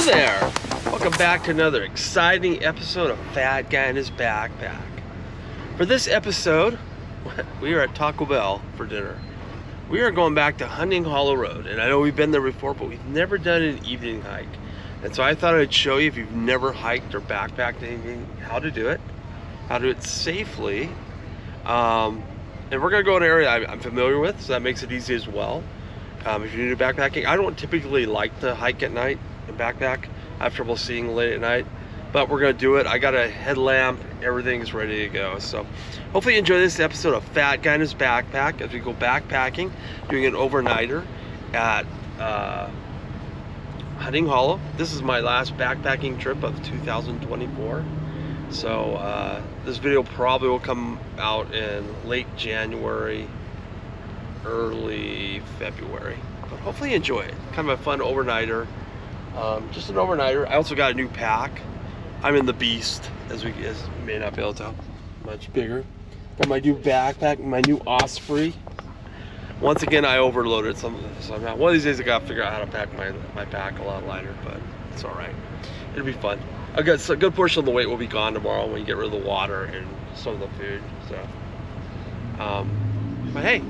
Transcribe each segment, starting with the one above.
there! Welcome back to another exciting episode of Fat Guy in His Backpack. For this episode, we are at Taco Bell for dinner. We are going back to Hunting Hollow Road, and I know we've been there before, but we've never done an evening hike. And so I thought I'd show you, if you've never hiked or backpacked anything, how to do it safely. And we're gonna go in an area I'm familiar with, so that makes it easy as well. If you're new to backpacking, I don't typically like to hike at night and backpack. I have trouble seeing late at night, but we're gonna do it. I got a headlamp, everything's ready to go. So hopefully you enjoy this episode of Fat Guy in His Backpack as we go backpacking, doing an overnighter at Hunting Hollow. This is my last backpacking trip of 2024. So this video probably will come out in late January, early February, but hopefully you enjoy it. Kind of a fun overnighter. Just an overnighter. I also got a new pack. I'm in the Beast, as you may not be able to tell. Much bigger. Got my new backpack, my new Osprey. Once again, I overloaded some somehow. One of these days I gotta figure out how to pack my pack a lot lighter, but it's all right. It'll be fun. A good portion of the weight will be gone tomorrow when you get rid of the water and some of the food. So, but hey,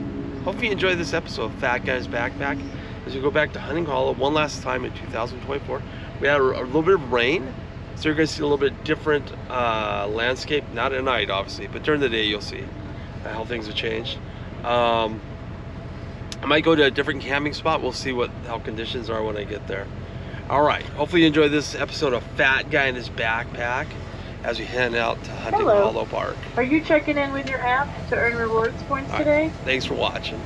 hope you enjoy this episode of Fat Guy's Backpack as we go back to Hunting Hollow one last time in 2024. We had a little bit of rain, so you're going to see a little bit different landscape. Not at night, obviously, but during the day you'll see how things have changed. I might go to a different camping spot. We'll see how conditions are when I get there. All right, hopefully you enjoy this episode of Fat Guy in His Backpack as we head out to Hunting Hollow Park. Are you checking in with your app to earn rewards points today? Thanks for watching.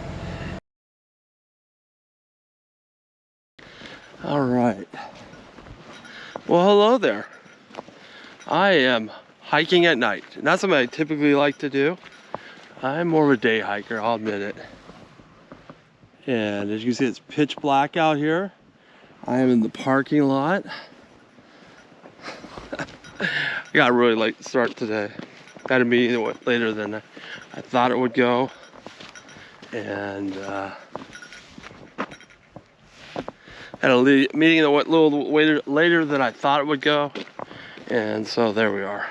All right. Well, hello there. I am hiking at night. Not something I typically like to do. I'm more of a day hiker, I'll admit it. And as you can see, it's pitch black out here. I am in the parking lot. I got a really late start today. Had a meeting that went later than I thought it would go. And had a meeting that went a little later than I thought it would go. And so there we are.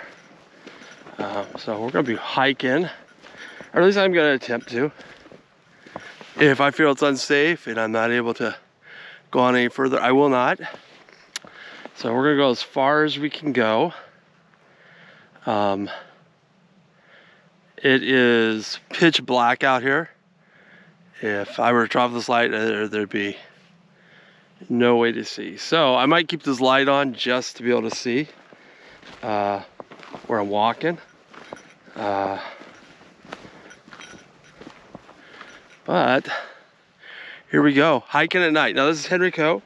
So we're gonna be hiking, or at least I'm gonna attempt to. If I feel it's unsafe and I'm not able to go on any further, I will not. So we're gonna go as far as we can go. It is pitch black out here. If I were to drop this light, there'd be no way to see. So I might keep this light on just to be able to see where I'm walking. But here we go, hiking at night. Now this is Henry Coe.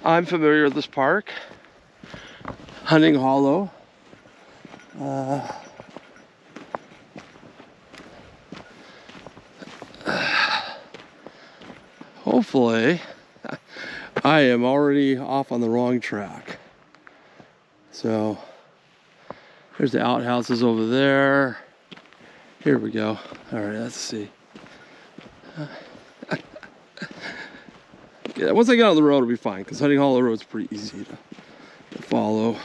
I'm familiar with this park, Hunting Hollow. Hopefully, I am already off on the wrong track. So there's the outhouses over there. Here we go. All right, let's see. Yeah, once I get on the road, it'll be fine, because Hunting Hollow Road is pretty easy to follow.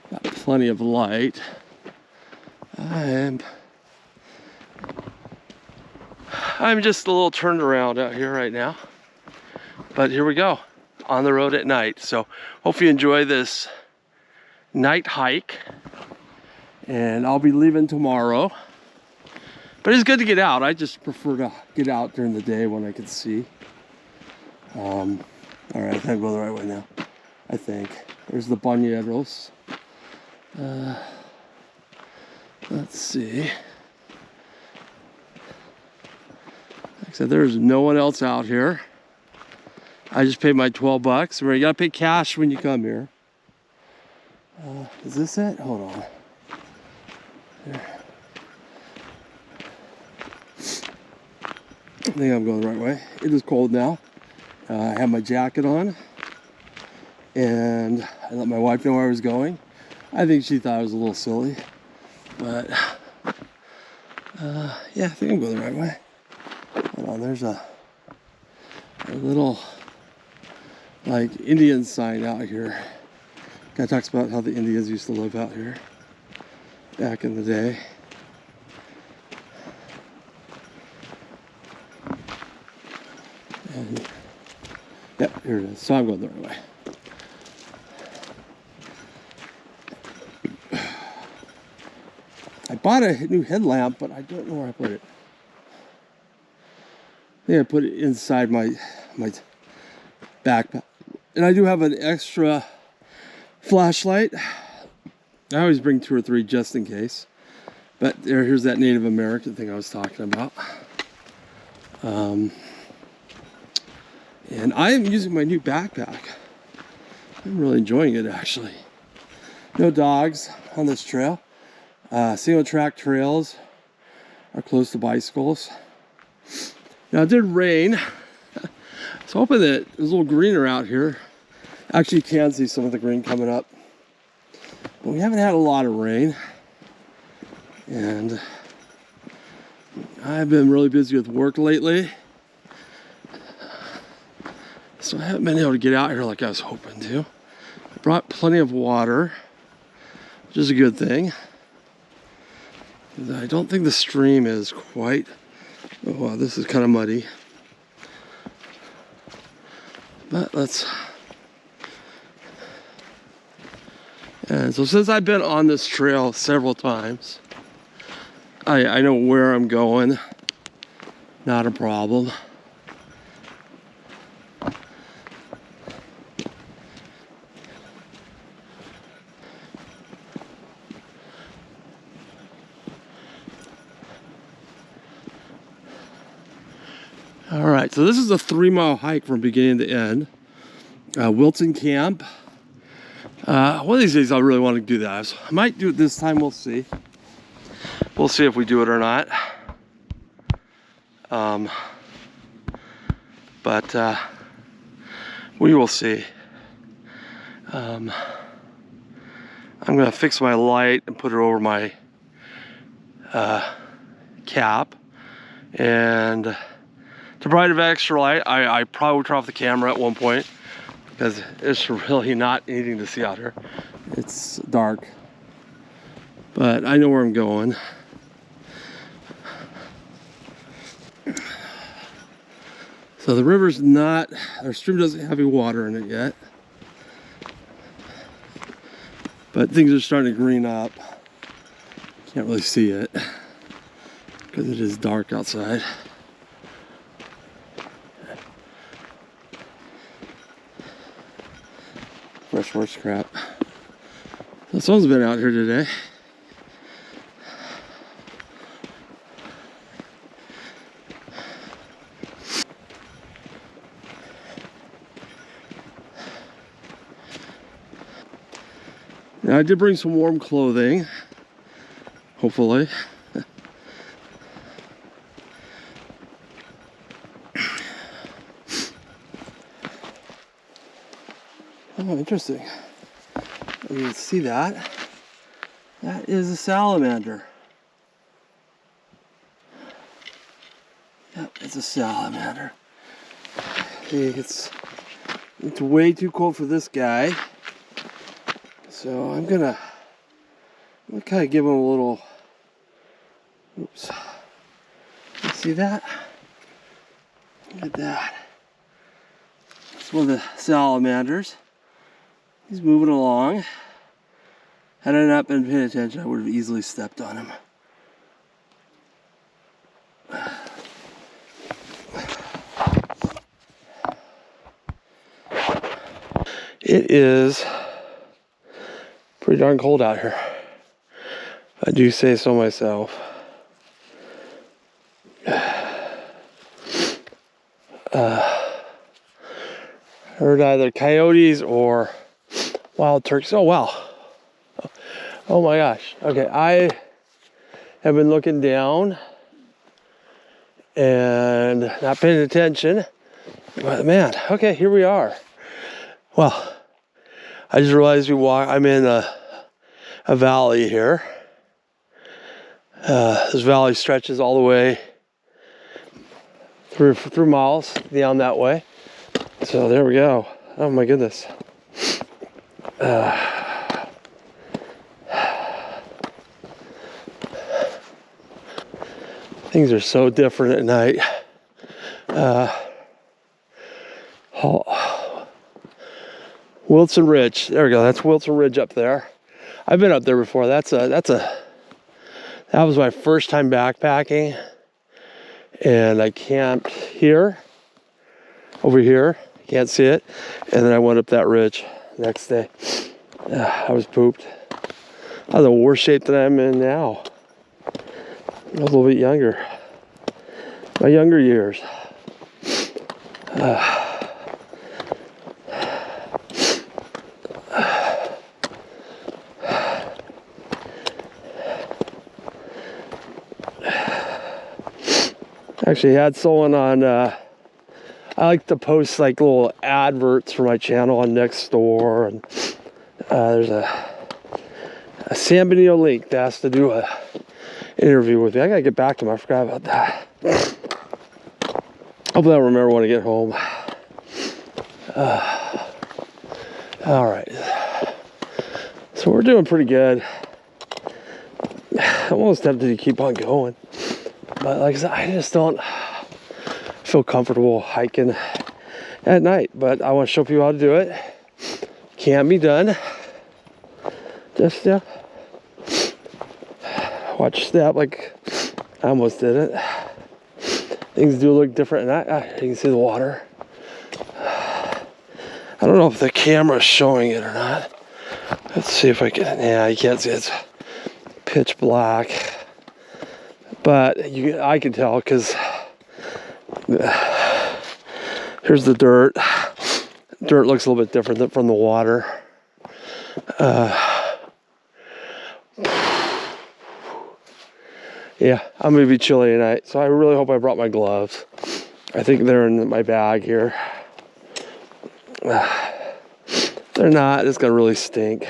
Got plenty of light. I'm just a little turned around out here right now, but here we go, on the road at night. So hope you enjoy this night hike, and I'll be leaving tomorrow. But it's good to get out. I just prefer to get out during the day when I can see. All right, I think I'll go the right way now. I think. There's the banyeros. Let's see. Like I said, there's no one else out here. I just paid my 12 bucks. You gotta pay cash when you come here. Is this it? Hold on. Here. I think I'm going the right way. It is cold now. I have my jacket on, and I let my wife know where I was going. I think she thought it was a little silly, but yeah, I think I'm going the right way. Hold on, there's a little like Indian sign out here. Guy talks about how the Indians used to live out here back in the day. And yeah, here it is. So I'm going the right way. I bought a new headlamp, but I don't know where I put it. I think I put it inside my backpack. And I do have an extra flashlight. I always bring 2 or 3 just in case. But here's that Native American thing I was talking about. And I am using my new backpack. I'm really enjoying it, actually. No dogs on this trail. Single track trails are closed to bicycles. Now it did rain. I was hoping that it was a little greener out here. Actually, you can see some of the green coming up. But we haven't had a lot of rain. And I've been really busy with work lately. So I haven't been able to get out here like I was hoping to. Brought plenty of water, which is a good thing. I don't think the stream is quite, oh wow, this is kind of muddy. But and so since I've been on this trail several times, I know where I'm going, not a problem. All right, so this is a 3-mile hike from beginning to end. Wilton Camp. One of these days I really want to do that. I might do it this time, we'll see. We'll see if we do it or not. But we will see. I'm gonna fix my light and put it over my cap. And to provide an extra light, I probably will turn off the camera at one point because it's really not anything to see out here. It's dark, but I know where I'm going. So the river's not, our stream doesn't have any water in it yet, but things are starting to green up. Can't really see it because it is dark outside. Fresh horse crap. So someone's been out here today. Now I did bring some warm clothing, hopefully. Oh, interesting. You can see that. That is a salamander. Yep, it's a salamander. Hey, it's way too cold for this guy. So I'm gonna kind of give him a little, oops. You see that? Look at that. It's one of the salamanders. He's moving along. Had I not been paying attention, I would have easily stepped on him. It is pretty darn cold out here. I do say so myself. Heard either coyotes or wild turkeys. Oh wow. Oh my gosh. Okay, I have been looking down and not paying attention. But man, okay, here we are. Well, I just realized I'm in a valley here. This valley stretches all the way through miles down that way. So there we go. Oh my goodness. Things are so different at night. Wilson Ridge. There we go. That's Wilson Ridge up there. I've been up there before. That was my first time backpacking, and I camped here, over here. You can't see it. And then I went up that ridge next day. I was pooped. I was in worse shape than I'm in now. I was a little bit younger. My younger years. Actually had someone on, I like to post like little adverts for my channel on Nextdoor, and there's a San Benito link that has to do a interview with me. I gotta get back to him. I forgot about that. Hopefully I'll remember when I get home. All right. So we're doing pretty good. I'm almost tempted to keep on going. But like I said, I just don't feel comfortable hiking at night. But I want to show people how to do it. Can be done. Just, yeah. Watch that, like I almost did it. Things do look different at night. You can see the water. I don't know if the camera's showing it or not. Let's see if I can. Yeah, you can't see it. It's pitch black. But I can tell because here's the dirt. Dirt looks a little bit different from the water. Yeah, I'm gonna be chilly tonight, so I really hope I brought my gloves. I think they're in my bag here. They're not. It's gonna really stink.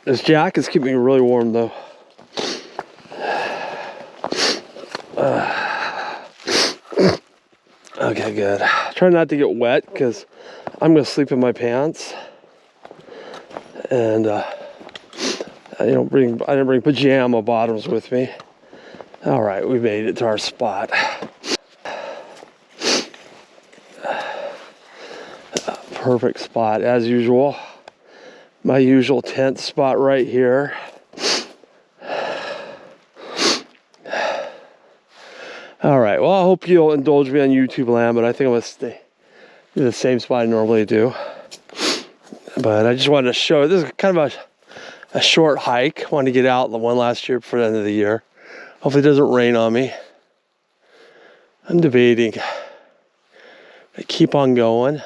This jacket's keeping me really warm though. Okay, good. Try not to get wet because I'm gonna sleep in my pants. And I didn't bring pajama bottoms with me. All right, we made it to our spot. Perfect spot as usual. My usual tent spot right here. All right, well, I hope you'll indulge me on YouTube land, but I think I'm gonna stay in the same spot I normally do. But I just wanted to show, this is kind of a short hike. Wanted to get out the one last year before the end of the year. Hopefully it doesn't rain on me. I'm debating. I keep on going.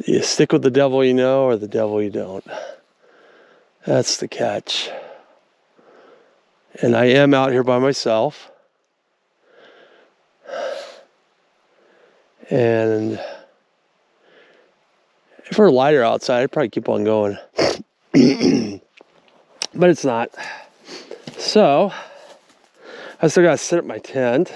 You stick with the devil you know or the devil you don't. That's the catch. And I am out here by myself. And if it were lighter outside, I'd probably keep on going. But it's not. So, I still gotta set up my tent.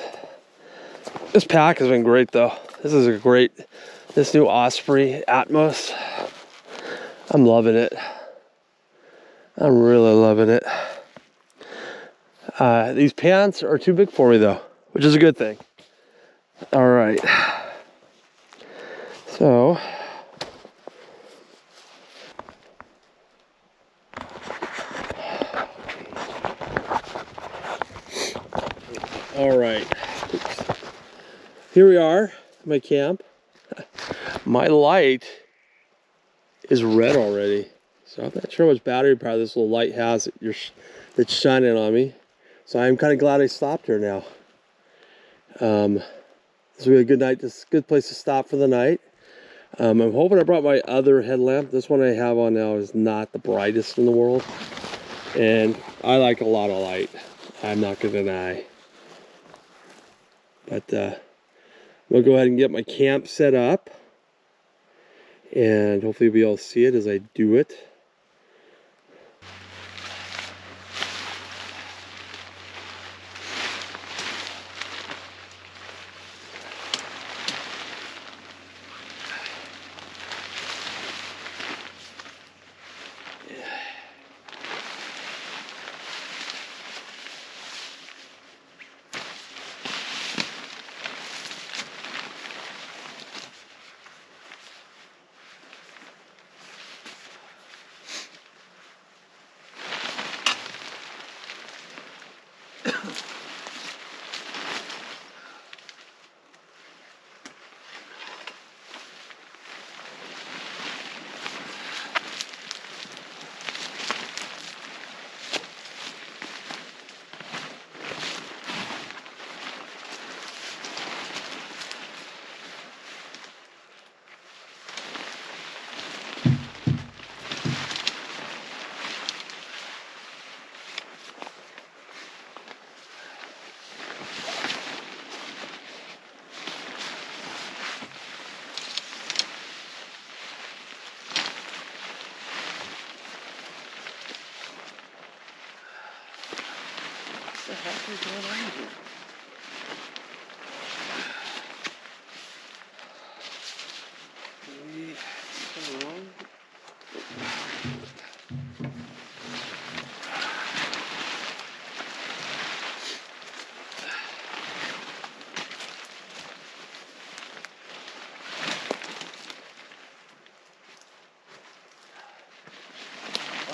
This pack has been great though. This new Osprey Atmos. I'm loving it. I'm really loving it. These pants are too big for me though, which is a good thing. All right. So, all right. Here we are, my camp. My light is red already, so I'm not sure how much battery power this little light has that's shining on me. So I'm kind of glad I stopped here now. This will be a good night. This is a good place to stop for the night. I'm hoping I brought my other headlamp. This one I have on now is not the brightest in the world, and I like a lot of light. I'm not gonna deny. But we'll go ahead and get my camp set up, and hopefully you'll be able to see it as I do it.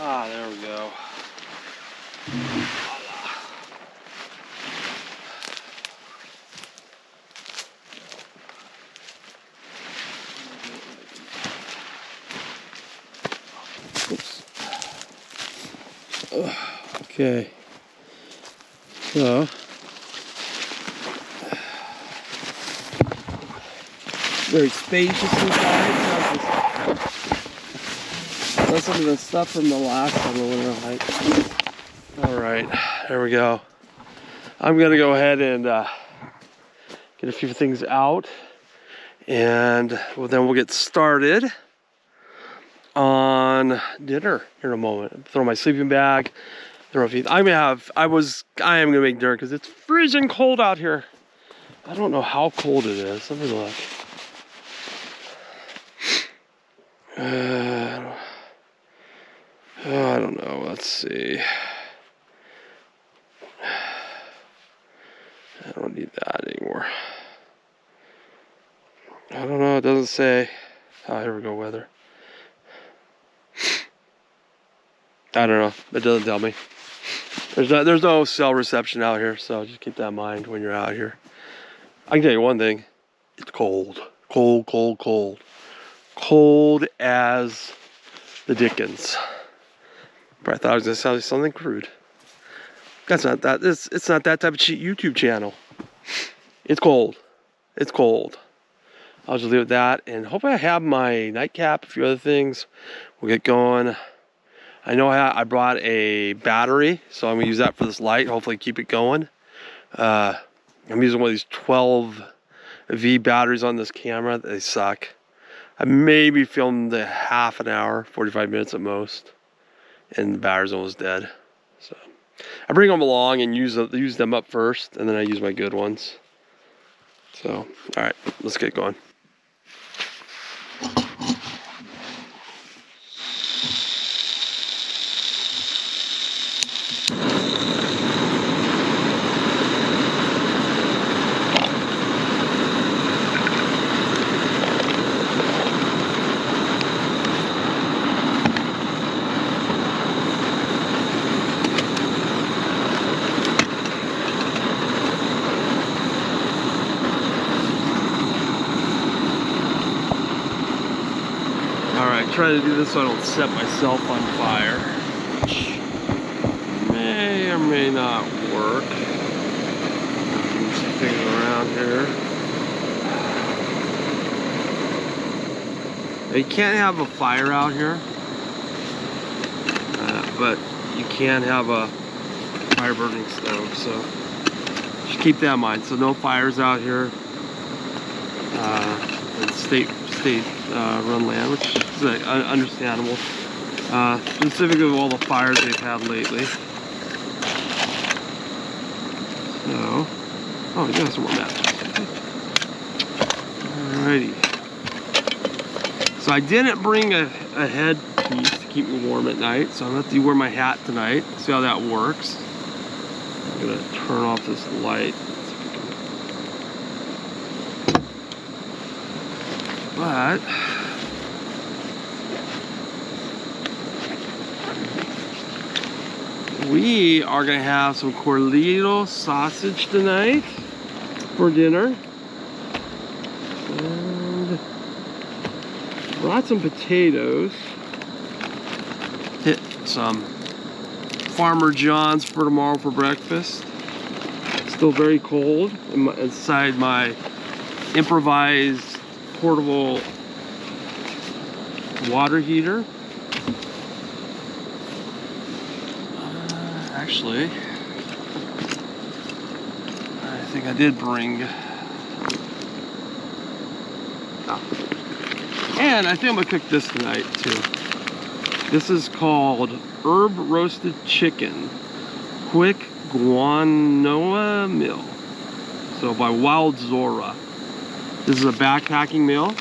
Ah, there we go. Oops. Okay. So, very spacious inside. That's some of the stuff from the last time we went on a hike. All right, there we go. I'm gonna go ahead and get a few things out, and then we'll get started on dinner here in a moment. Throw my sleeping bag. Throw a few. I am gonna make dinner because it's freezing cold out here. I don't know how cold it is. Let me look. I don't know. Let's see. I don't need that anymore. I don't know. It doesn't say. Oh, here we go. Weather. I don't know. It doesn't tell me. There's no cell reception out here, so just keep that in mind when you're out here. I can tell you one thing. It's cold. Cold, cold, cold. Cold as the dickens. But I thought I was going to tell something crude. That's not that. It's not that type of YouTube channel. It's cold. It's cold. I'll just leave it at that. And hope I have my nightcap, a few other things. We'll get going. I know I brought a battery, so I'm going to use that for this light. Hopefully keep it going. I'm using one of these 12V batteries on this camera. They suck. I maybe filmed a half an hour, 45 minutes at most. And the battery's almost dead. So I bring them along and use them up first, and then I use my good ones. So, all right, let's get going. Try to do this so I don't set myself on fire, which may or may not work. Move some things around here. You can't have a fire out here, but you can have a fire burning stove, so just keep that in mind. So no fires out here. And state run land, which is understandable, specifically with all the fires they've had lately. So, oh, we got some more matches. Alrighty. So I didn't bring a headpiece to keep me warm at night, so I'm gonna have to wear my hat tonight. See how that works. I'm gonna turn off this light. But we are going to have some Corlito sausage tonight for dinner. And brought some potatoes. Hit some Farmer John's for tomorrow for breakfast. Still very cold inside my improvised portable water heater. Actually, I think I did bring. And I think I'm gonna cook this tonight too. This is called herb roasted chicken. Quick, Guanoa Mill. So by Wild Zora. This is a backpacking mill.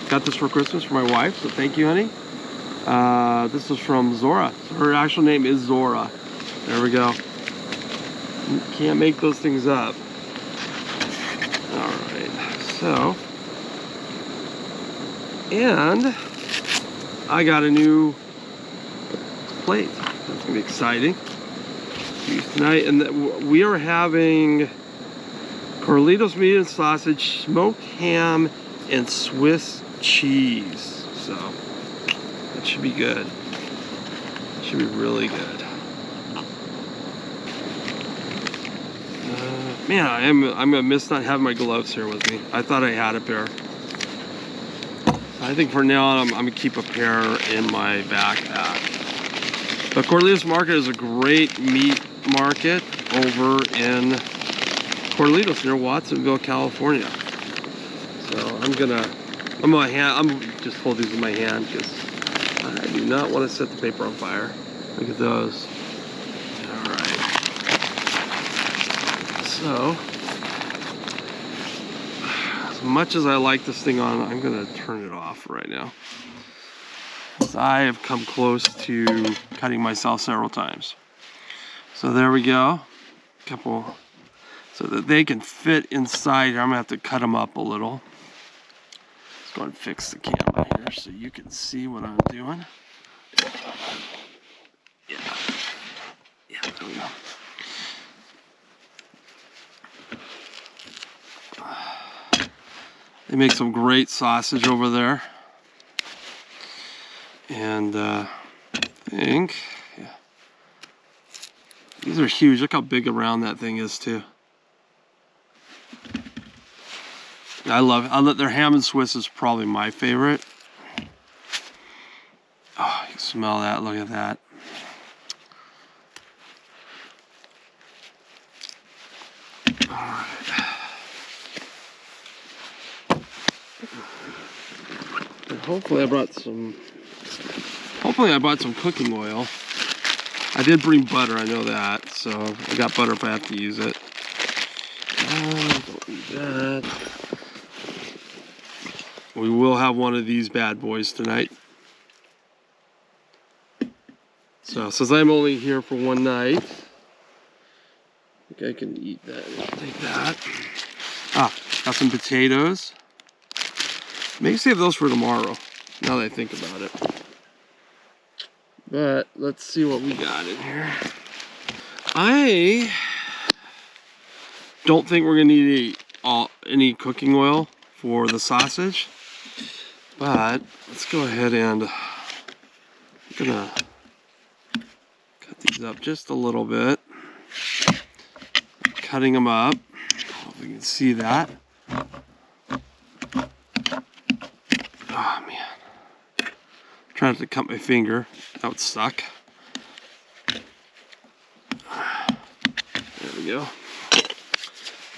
Got this for Christmas for my wife, so thank you, honey. This is from Zora. Her actual name is Zora. There we go. You can't make those things up. Alright, so. And I got a new plate. That's gonna be exciting. Tonight, and we are having Carlitos meat and sausage, smoked ham, and Swiss cheese. So that should be good. It should be really good. Man, I'm gonna miss not having my gloves here with me. I thought I had a pair. I think for now I'm gonna keep a pair in my backpack. But Carlitos Market is a great meat market over in Carlitos near Watsonville, California. So I'm just hold these in my hand because I do not want to set the paper on fire. Look at those. All right. So as much as I like this thing on, I'm gonna turn it off right now. I have come close to cutting myself several times. So there we go. Couple, so that they can fit inside here. I'm gonna have to cut them up a little. Let's go and fix the camera here so you can see what I'm doing. Yeah, there we go. They make some great sausage over there. And I think, yeah, these are huge. Look how big around that thing is too. I love their ham and Swiss is probably my favorite. Oh, you can smell that. Look at that. All right. And hopefully I brought some cooking oil. I did bring butter, I know that, so I got butter if I have to use it. Don't need that. We will have one of these bad boys tonight. So since I'm only here for one night, I think I can eat that. Take that. Got some potatoes. Maybe save those for tomorrow, now that I think about it. But let's see what we got in here. I don't think we're gonna need any cooking oil for the sausage, but let's go ahead and I'm gonna cut these up just a little bit. Cutting them up. Hope you can see that. Oh man. Trying to cut my finger. That would suck. There we go.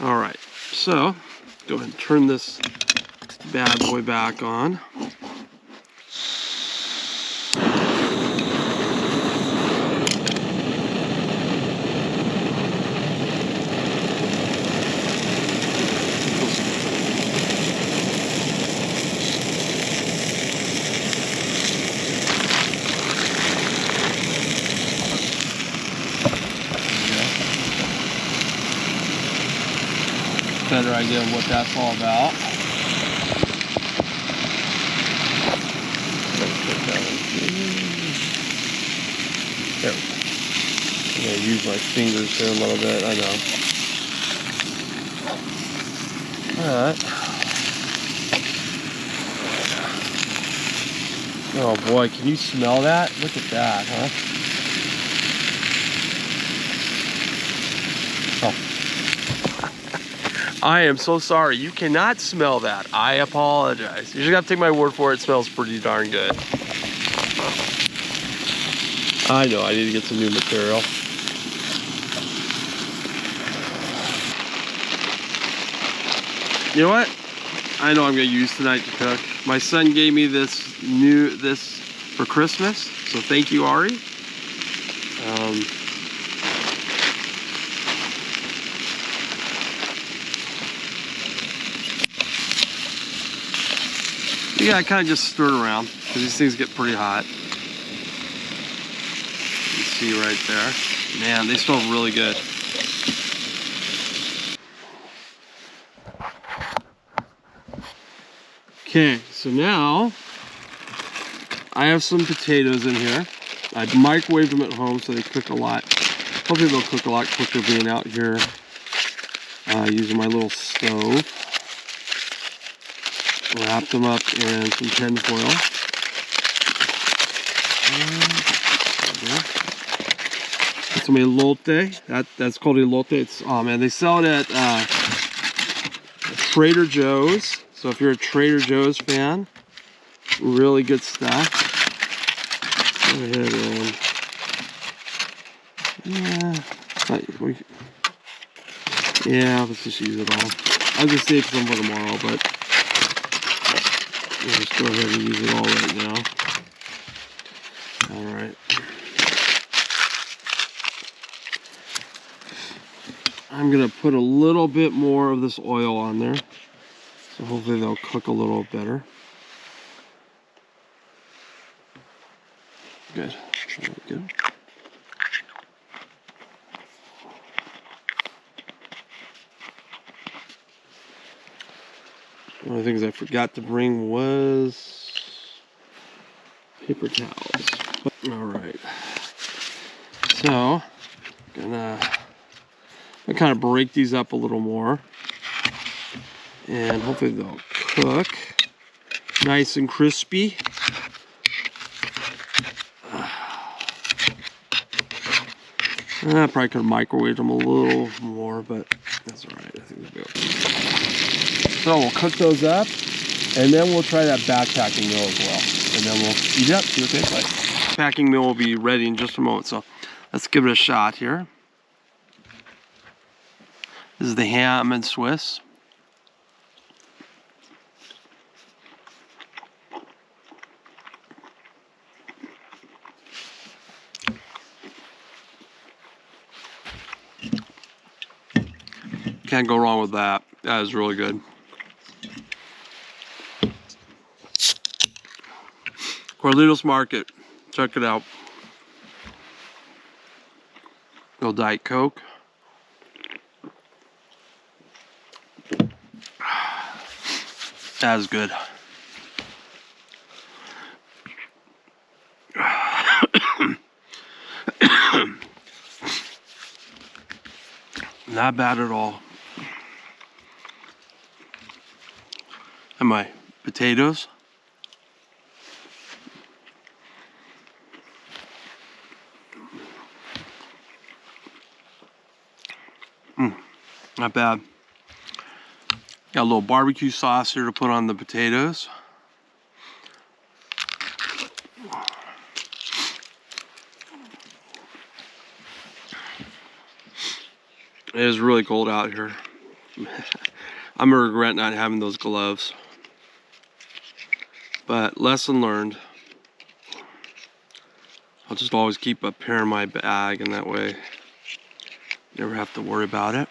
Alright, so go ahead and turn this bad boy back on. Better idea of what that's all about. There we go. I'm going to use my fingers here a little bit, I know. Alright. Oh boy, can you smell that? Look at that, huh? Oh. I am so sorry. You cannot smell that. I apologize. You just got to take my word for it. It smells pretty darn good. I know. I need to get some new material. You know what? I know I'm going to use tonight to cook. My son gave me this for Christmas. So thank you, Ari. You gotta kind of just stir it around because these things get pretty hot. You see right there. Man, they smell really good. Okay, so now I have some potatoes in here. I microwaved them at home so they cook a lot. Hopefully they'll cook a lot quicker being out here using my little stove. Wrap them up in some tin foil. That's some elote. That's called elote. It's, oh man, they sell it at Trader Joe's. So if you're a Trader Joe's fan, really good stuff. Go ahead and yeah, let's just use it all. I'll just save some for tomorrow, but we'll just go ahead and use it all right now. All right. I'm gonna put a little bit more of this oil on there, so hopefully they'll cook a little better. Good. Good. One of the things I forgot to bring was paper towels. All right. So, gonna kind of break these up a little more, and hopefully they'll cook nice and crispy. I probably could have microwaved them a little more, but that's all right. I think they'll be okay. So we'll cook those up, and then we'll try that backpacking meal as well. And then we'll eat it up, see what it tastes like. Packing meal will be ready in just a moment, so let's give it a shot here. This is the ham and Swiss. Can't go wrong with that. That is really good. Carlitos Market. Check it out. Little Diet Coke. That is good. Not bad at all. And my potatoes. Not bad. Got a little barbecue sauce here to put on the potatoes. It is really cold out here. I'm gonna regret not having those gloves. But lesson learned. I'll just always keep a pair in my bag, and that way never have to worry about it.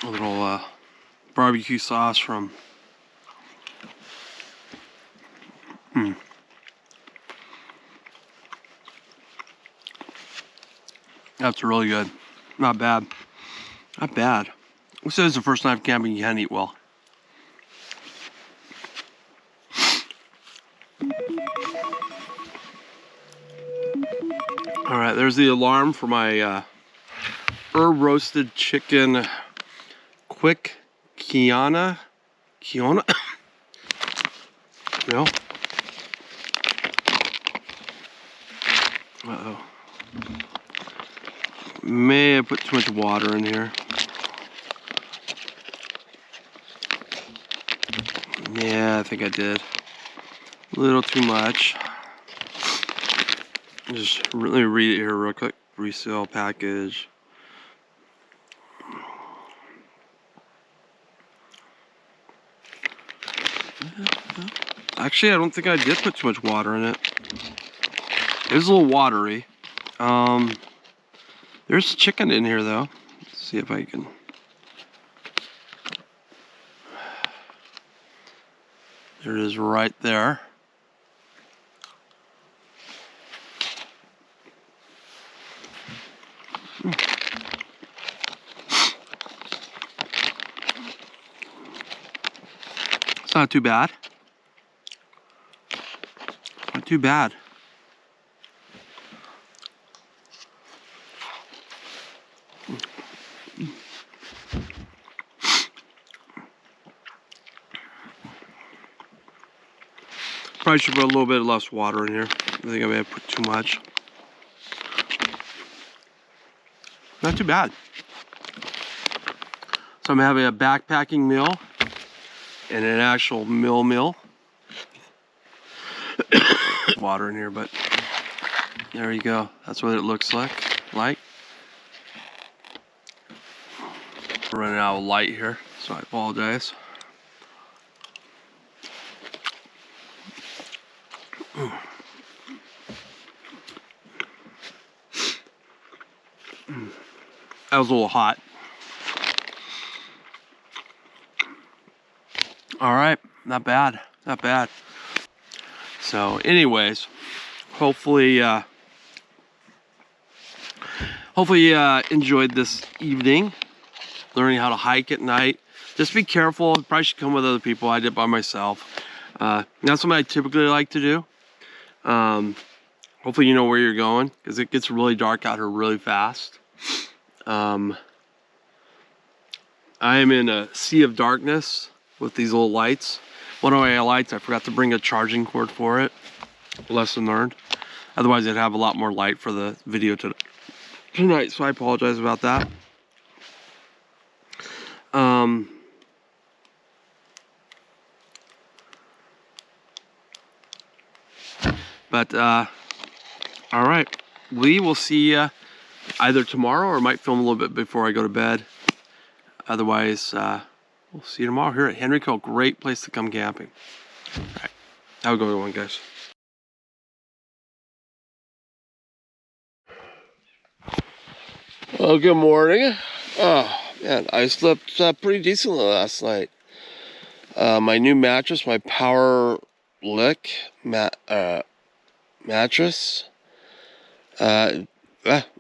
A little barbecue sauce from That's really good. Not bad. Not bad. This is the first time camping you can eat well. Alright, there's the alarm for my herb roasted chicken quick Kiona? No? Uh-oh. May have put too much water in here. Yeah, I think I did. A little too much. Just let me read it here real quick. Resale package. Actually, I don't think I did put too much water in it. It was a little watery. There's chicken in here though. Let's see if I can. There it is right there. It's not too bad. Not too bad. Probably should put a little bit less water in here. I think I may have put too much. Not too bad. So I'm having a backpacking meal and an actual meal. Water in here, but there you go. That's what it looks like. We're running out of light here, so I apologize. That was a little hot. All right, not bad, not bad. So anyways, hopefully you enjoyed this evening, learning how to hike at night. Just be careful, probably should come with other people. I did by myself. That's something I typically like to do. Hopefully you know where you're going, because it gets really dark out here really fast. I am in a sea of darkness with these little lights. One of my lights, I forgot to bring a charging cord for it. Lesson learned. Otherwise I'd have a lot more light for the video tonight, so I apologize about that. All right, we will see you either tomorrow, or might film a little bit before I go to bed. Otherwise, we'll see you tomorrow here at Henry Coe. Great place to come camping. All right, have a good one, guys. Well, good morning. Oh man, I slept pretty decently last night. My new mattress, my Power Lick mattress.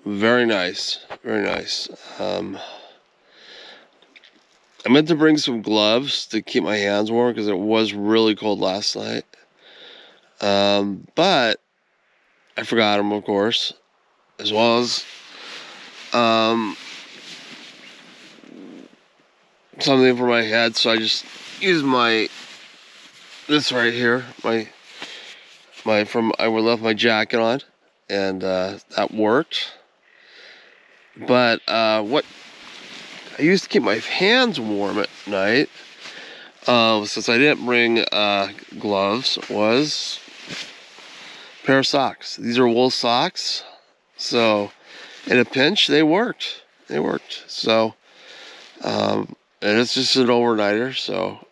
Very nice, very nice. I meant to bring some gloves to keep my hands warm because it was really cold last night. But I forgot them, of course, as well as something for my head. So I just used this right here, I left my jacket on, and that worked. But what I used to keep my hands warm at night, since I didn't bring gloves, was a pair of socks. These are wool socks, so in a pinch they worked. So and it's just an overnighter, so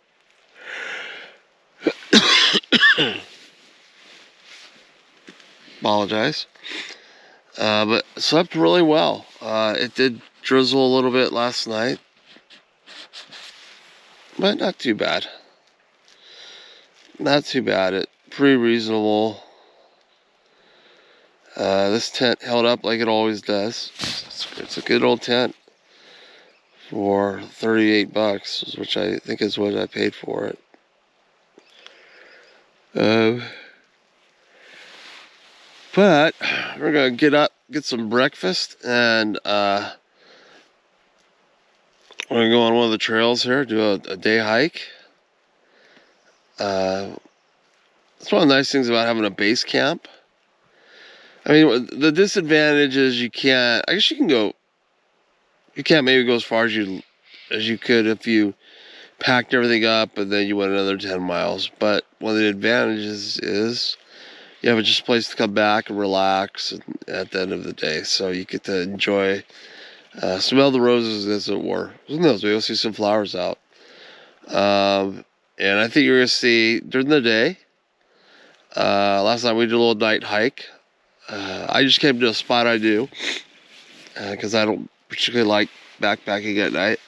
apologize. But slept really well. It did drizzle a little bit last night, but not too bad. Not too bad. It's pretty reasonable. This tent held up like it always does. It's a good old tent for $38, which I think is what I paid for it. But we're gonna get up, get some breakfast, and we're gonna go on one of the trails here, do a day hike. It's one of the nice things about having a base camp. I mean, the disadvantage is you can't. I guess you can go. You can't maybe go as far as you could if you packed everything up and then you went another 10 miles. But one of the advantages is you have just a place to come back and relax at the end of the day. So you get to enjoy, smell the roses, as it were. Who knows? Maybe we'll see some flowers out. And I think you're going to see during the day. Last night we did a little night hike. I just came to a spot I do because I don't particularly like backpacking at night.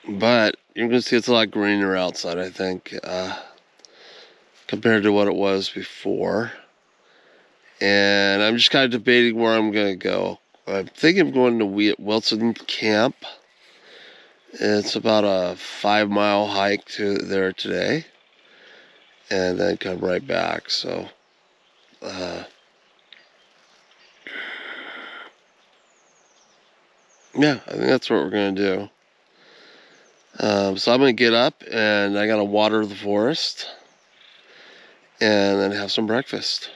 But you're going to see it's a lot greener outside, I think, compared to what it was before. And I'm just kind of debating where I'm going to go. I'm thinking of going to Wilson Camp. It's about a 5-mile hike to there today. And then come right back. So, yeah, I think that's what we're going to do. So I'm going to get up and I got to water the forest. And then have some breakfast.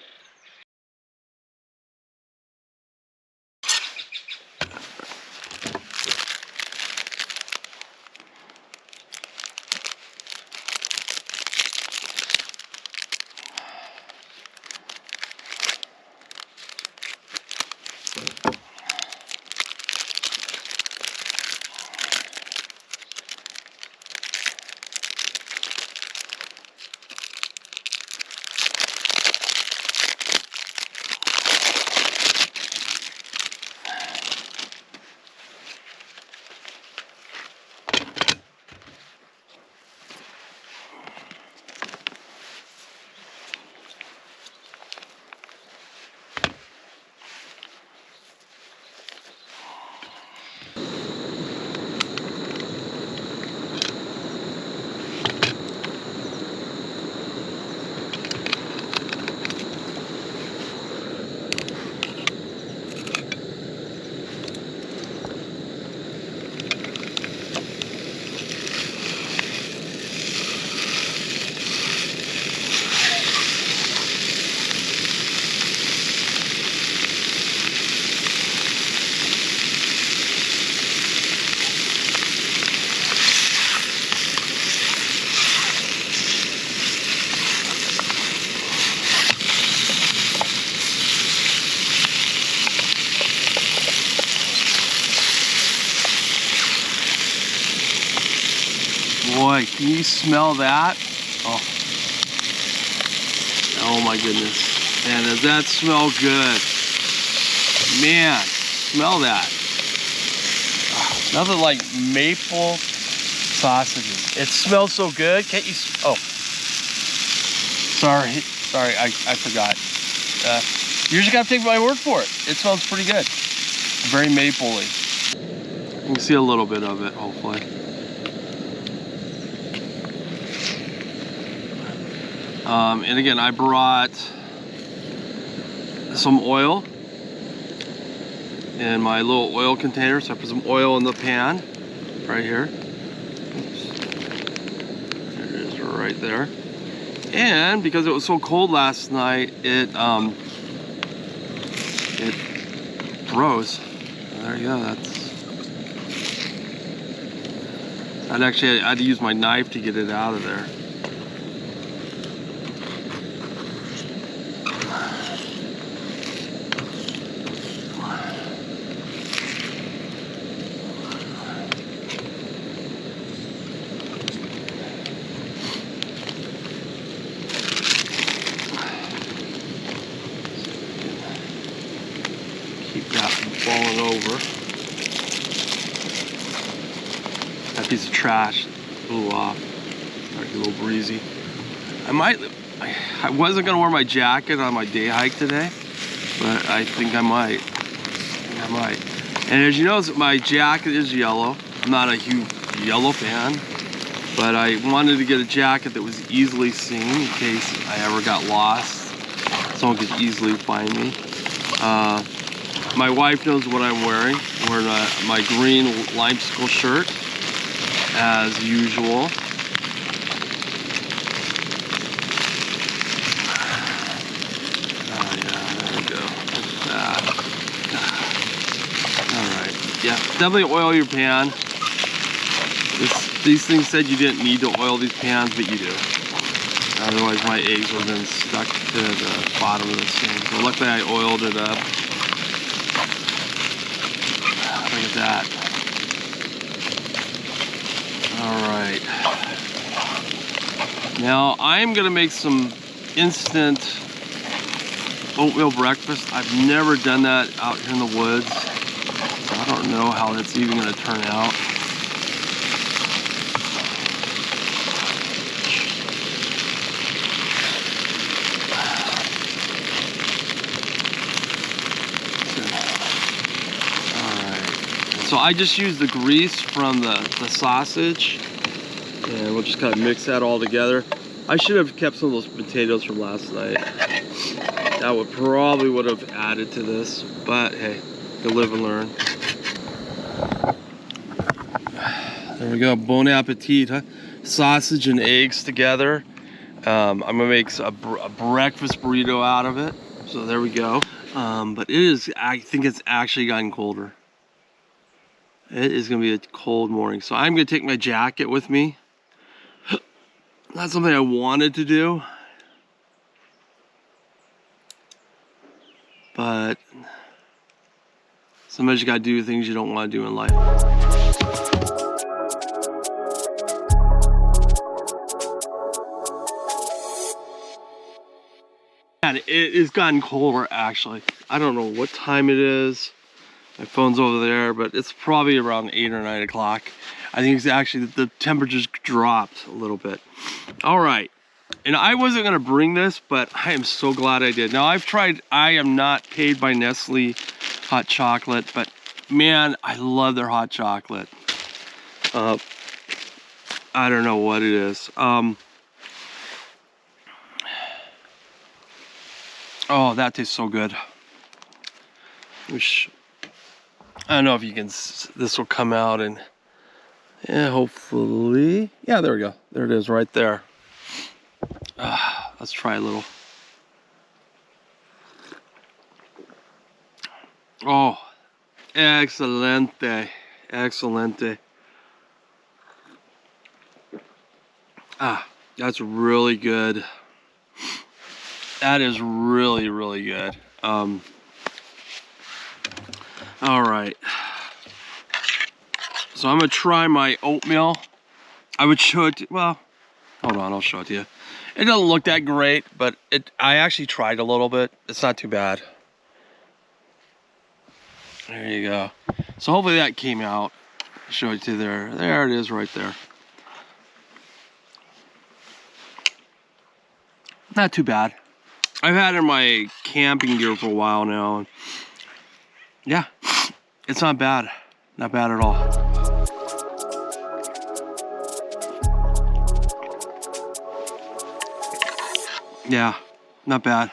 Boy, can you smell that? Oh my goodness. Man, does that smell good? Man, smell that. Nothing like maple sausages. It smells so good. Can't you? Oh, sorry, I forgot. You just gotta take my word for it. It smells pretty good. Very mapley. You can see a little bit of it, hopefully. And again, I brought some oil in my little oil container. So I put some oil in the pan right here. Oops. There it is right there. And because it was so cold last night, it froze. There you go. I had to use my knife to get it out of there. Keep that from falling over. That piece of trash blew off. Started to get a little breezy. I wasn't gonna wear my jacket on my day hike today, but I think I might. And as you notice, my jacket is yellow. I'm not a huge yellow fan, but I wanted to get a jacket that was easily seen in case I ever got lost. Someone could easily find me. My wife knows what I'm wearing. I'm wearing my green limesicle shirt, as usual. Oh yeah, there we go. Look at that. All right. Yeah, definitely oil your pan. These things said you didn't need to oil these pans, but you do. Otherwise my eggs would have been stuck to the bottom of this thing. So luckily I oiled it up. Look at that. All right. Now I'm gonna make some instant oatmeal breakfast. I've never done that out here in the woods. So I don't know how that's even gonna turn out. So I just use the grease from the sausage, and we'll just kind of mix that all together. I should have kept some of those potatoes from last night. That would have added to this, but hey, you live and learn. There we go, bon appetit, huh? Sausage and eggs together. I'm gonna make a breakfast burrito out of it. So there we go. But it is, I think it's actually gotten colder. It is gonna be a cold morning. So I'm gonna take my jacket with me. Not something I wanted to do, but sometimes you gotta do things you don't want to do in life. And it has gotten colder actually. I don't know what time it is. My phone's over there, but it's probably around 8 or 9 o'clock. I think it's actually, the temperature's dropped a little bit. All right, and I wasn't gonna bring this, but I am so glad I did. Now I've tried, I am not paid by Nestle hot chocolate, but man, I love their hot chocolate. I don't know what it is. Oh, that tastes so good. I don't know if you can, this will come out, and yeah, hopefully. Yeah, there we go. There it is right there. Let's try a little. Oh, excelente, excelente. That's really good. That is really, really good. All right. So I'm gonna try my oatmeal. I would show it to, well, hold on, I'll show it to you. It doesn't look that great, but I actually tried a little bit. It's not too bad. There you go. So hopefully that came out. I'll show it to you there. There it is right there. Not too bad. I've had it in my camping gear for a while now. And yeah, it's not bad. Not bad at all. Yeah, not bad.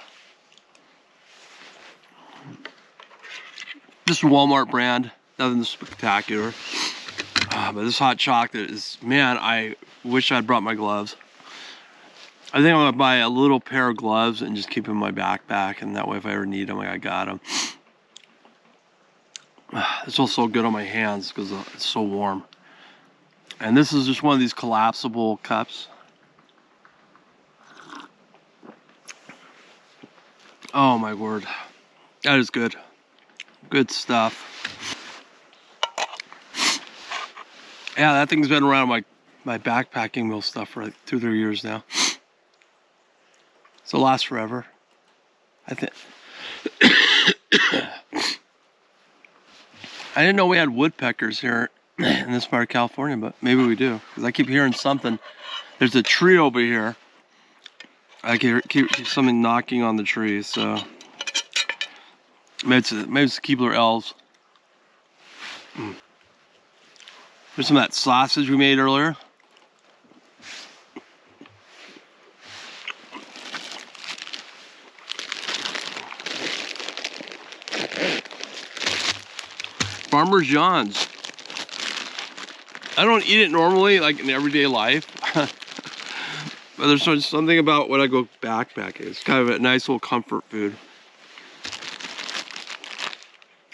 Just Walmart brand, nothing spectacular. But this hot chocolate is, man, I wish I'd brought my gloves. I think I'm gonna buy a little pair of gloves and just keep them in my backpack, and that way if I ever need them, I got them. It's also good on my hands because it's so warm. And this is just one of these collapsible cups. Oh my word, that is good. Good stuff. Yeah, that thing's been around my backpacking mill stuff for like 2 or 3 years now. So it lasts forever, I think. I didn't know we had woodpeckers here in this part of California, but maybe we do, because I keep hearing something. There's a tree over here. I keep something knocking on the trees, so maybe it's the Keebler elves. There's some of that sausage we made earlier. Farmer John's. I don't eat it normally, like in everyday life. But there's something about when I go backpacking. It's kind of a nice little comfort food.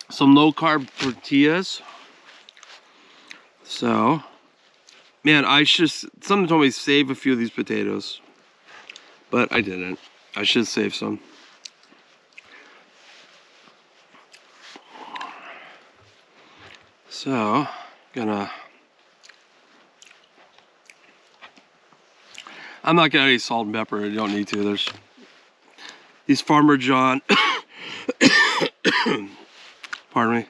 Some low carb tortillas. So, man, someone told me to save a few of these potatoes, but I didn't. I should save some. So, I'm not gonna add any salt and pepper. I don't need to. There's these Farmer John. Pardon me.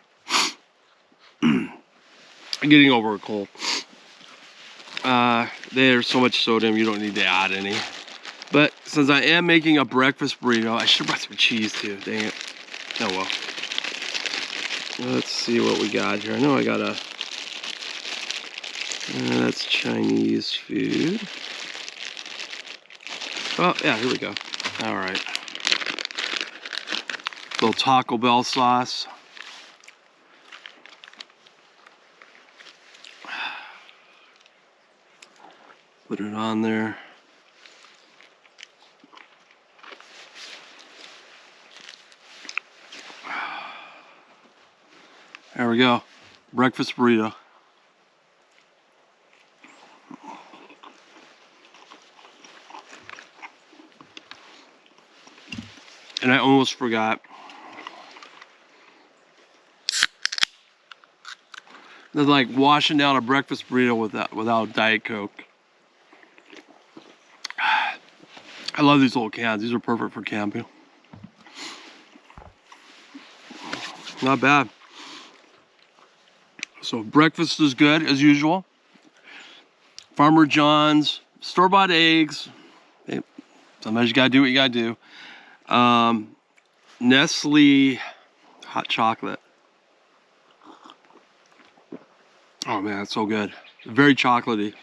I'm getting over a cold. There's so much sodium, you don't need to add any. But since I am making a breakfast burrito, I should have brought some cheese too. Dang it. Oh well. Let's see what we got here. I know I got a. That's Chinese food. Oh yeah, here we go. All right. Little Taco Bell sauce. Put it on there. There we go. Breakfast burrito. And I almost forgot. They're like washing down a breakfast burrito without Diet Coke. I love these little cans. These are perfect for camping. Not bad. So breakfast is good as usual. Farmer John's, store-bought eggs. Hey, sometimes you gotta do what you gotta do. Nestle hot chocolate. Oh man, it's so good. Very chocolatey.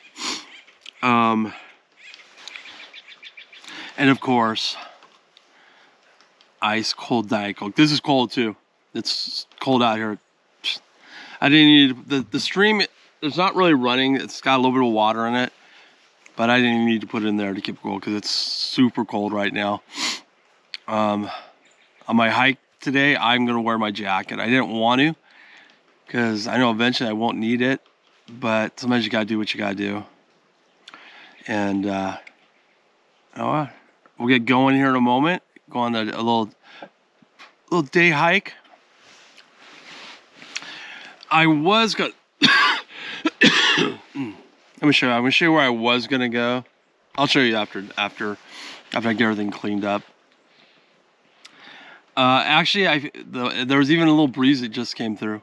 And of course, ice cold Diet Coke. This is cold too. It's cold out here. I didn't need the stream. It's not really running. It's got a little bit of water in it, but I didn't need to put it in there to keep it cold because it's super cold right now. On my hike today, I'm gonna wear my jacket. I didn't want to because I know eventually I won't need it, but sometimes you gotta do what you gotta do. And we'll get going here in a moment. Go on a little day hike. I was gonna let me show you. I'm gonna show you where I was gonna go. I'll show you after I get everything cleaned up. Actually, there was even a little breeze that just came through.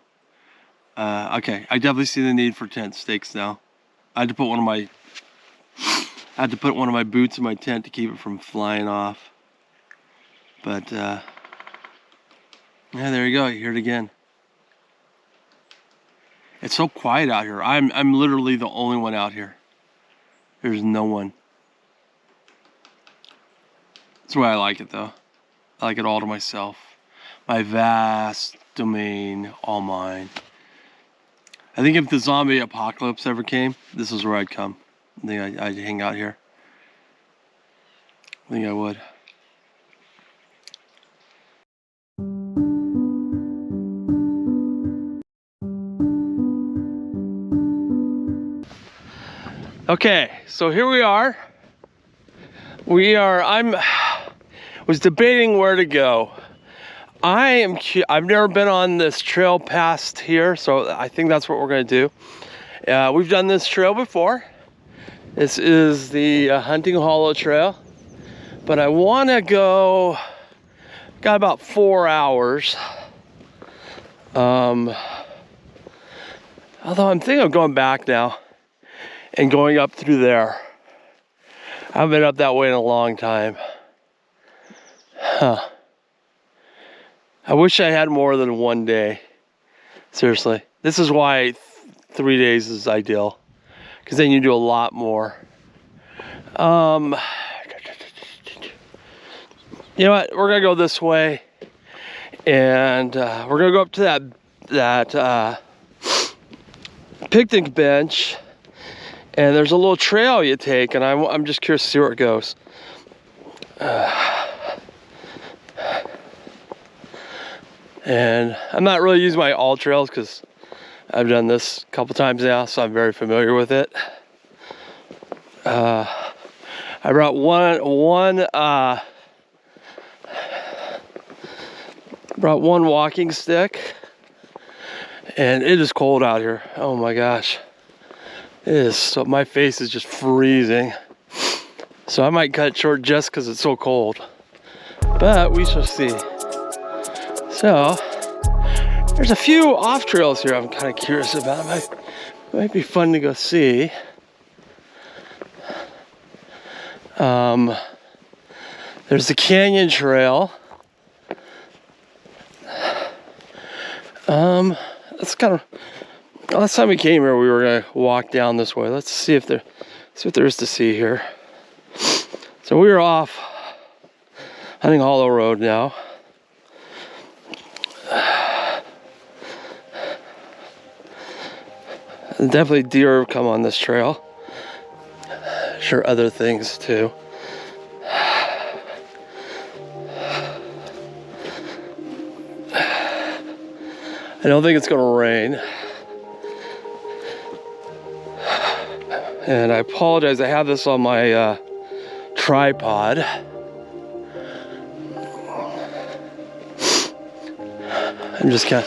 Okay, I definitely see the need for tent stakes now. I had to put one of my boots in my tent to keep it from flying off. But yeah, there you go. You hear it again. It's so quiet out here. I'm literally the only one out here. There's no one. That's why I like it though. I like it all to myself. My vast domain, all mine. I think if the zombie apocalypse ever came, this is where I'd come. I think I'd hang out here. I think I would. Okay, so here we are. I was debating where to go. I've never been on this trail past here, so I think that's what we're gonna do. We've done this trail before. This is the Hunting Hollow Trail, but I wanna go, got about 4 hours. Although I'm thinking of going back now and going up through there. I haven't been up that way in a long time. Huh. I wish I had more than one day. Seriously. This is why 3 days is ideal. Because then you do a lot more. You know what? We're going to go this way. And we're going to go up to that picnic bench. And there's a little trail you take, and I'm just curious to see where it goes. And I'm not really using my all trails because I've done this a couple times now, so I'm very familiar with it. I brought one walking stick, and it is cold out here. Oh my gosh. It is, so my face is just freezing. So I might cut it short just because it's so cold. But we shall see. So there's a few off trails here I'm kind of curious about. Might be fun to go see. There's the canyon trail. That's kind of, last time we came here we were gonna walk down this way. Let's see if there is to see here. So we are off Hunting Hollow Road now. And definitely deer have come on this trail. Sure, other things too. I don't think it's gonna rain. And I apologize, I have this on my tripod. I'm just we're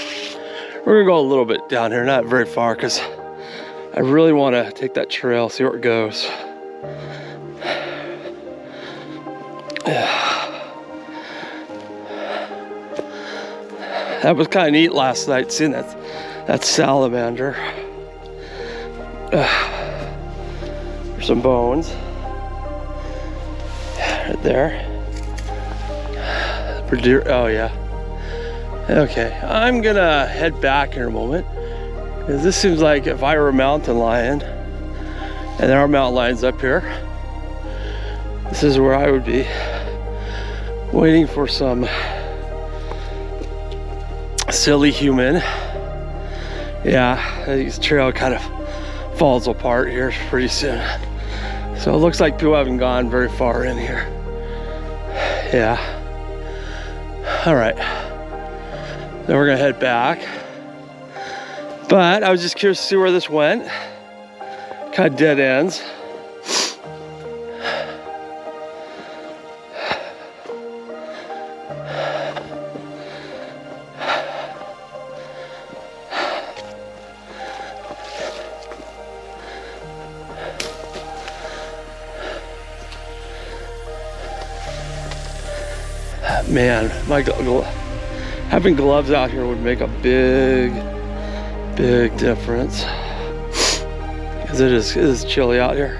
gonna go a little bit down here, not very far, because I really want to take that trail, see where it goes. That was kind of neat last night, seeing that salamander. There's some bones right there. Oh yeah. Okay, I'm gonna head back in a moment, because this seems like if I were a mountain lion, and there are mountain lions up here, this is where I would be, waiting for some silly human. Yeah, this trail kind of falls apart here pretty soon. So it looks like people haven't gone very far in here. Yeah. All right. Then we're gonna head back. But I was just curious to see where this went. Kind of dead ends. Man, having gloves out here would make a big difference, because it is chilly out here.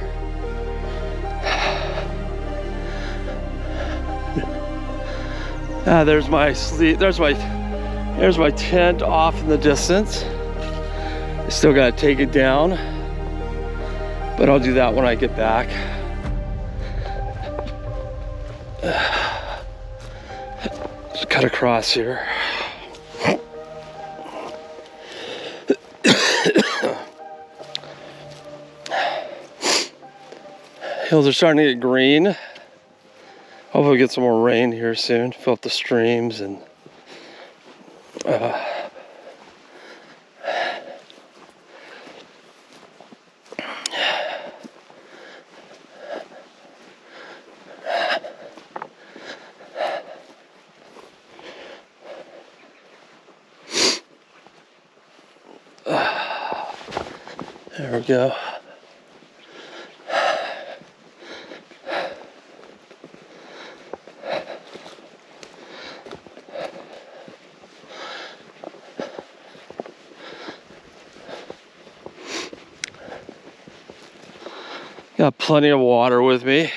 There's my sleep. There's my tent off in the distance. I still gotta take it down, but I'll do that when I get back. Just cut across here. Hills are starting to get green. Hopefully we'll get some more rain here soon. Fill up the streams and there we go. Got plenty of water with me.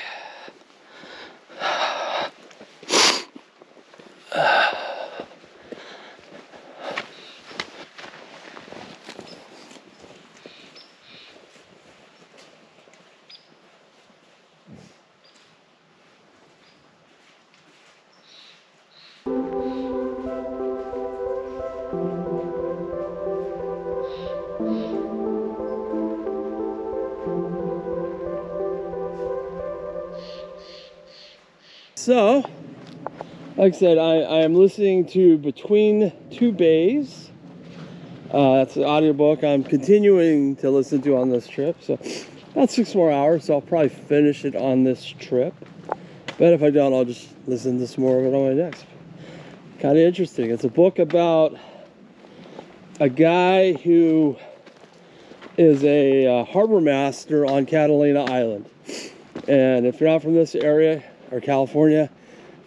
So, like I said, I am listening to Between Two Bays. That's an audiobook I'm continuing to listen to on this trip. So, about 6 more hours, so I'll probably finish it on this trip. But if I don't, I'll just listen to some more of it on my next. Kind of interesting. It's a book about a guy who is a harbor master on Catalina Island. And if you're not from this area or California,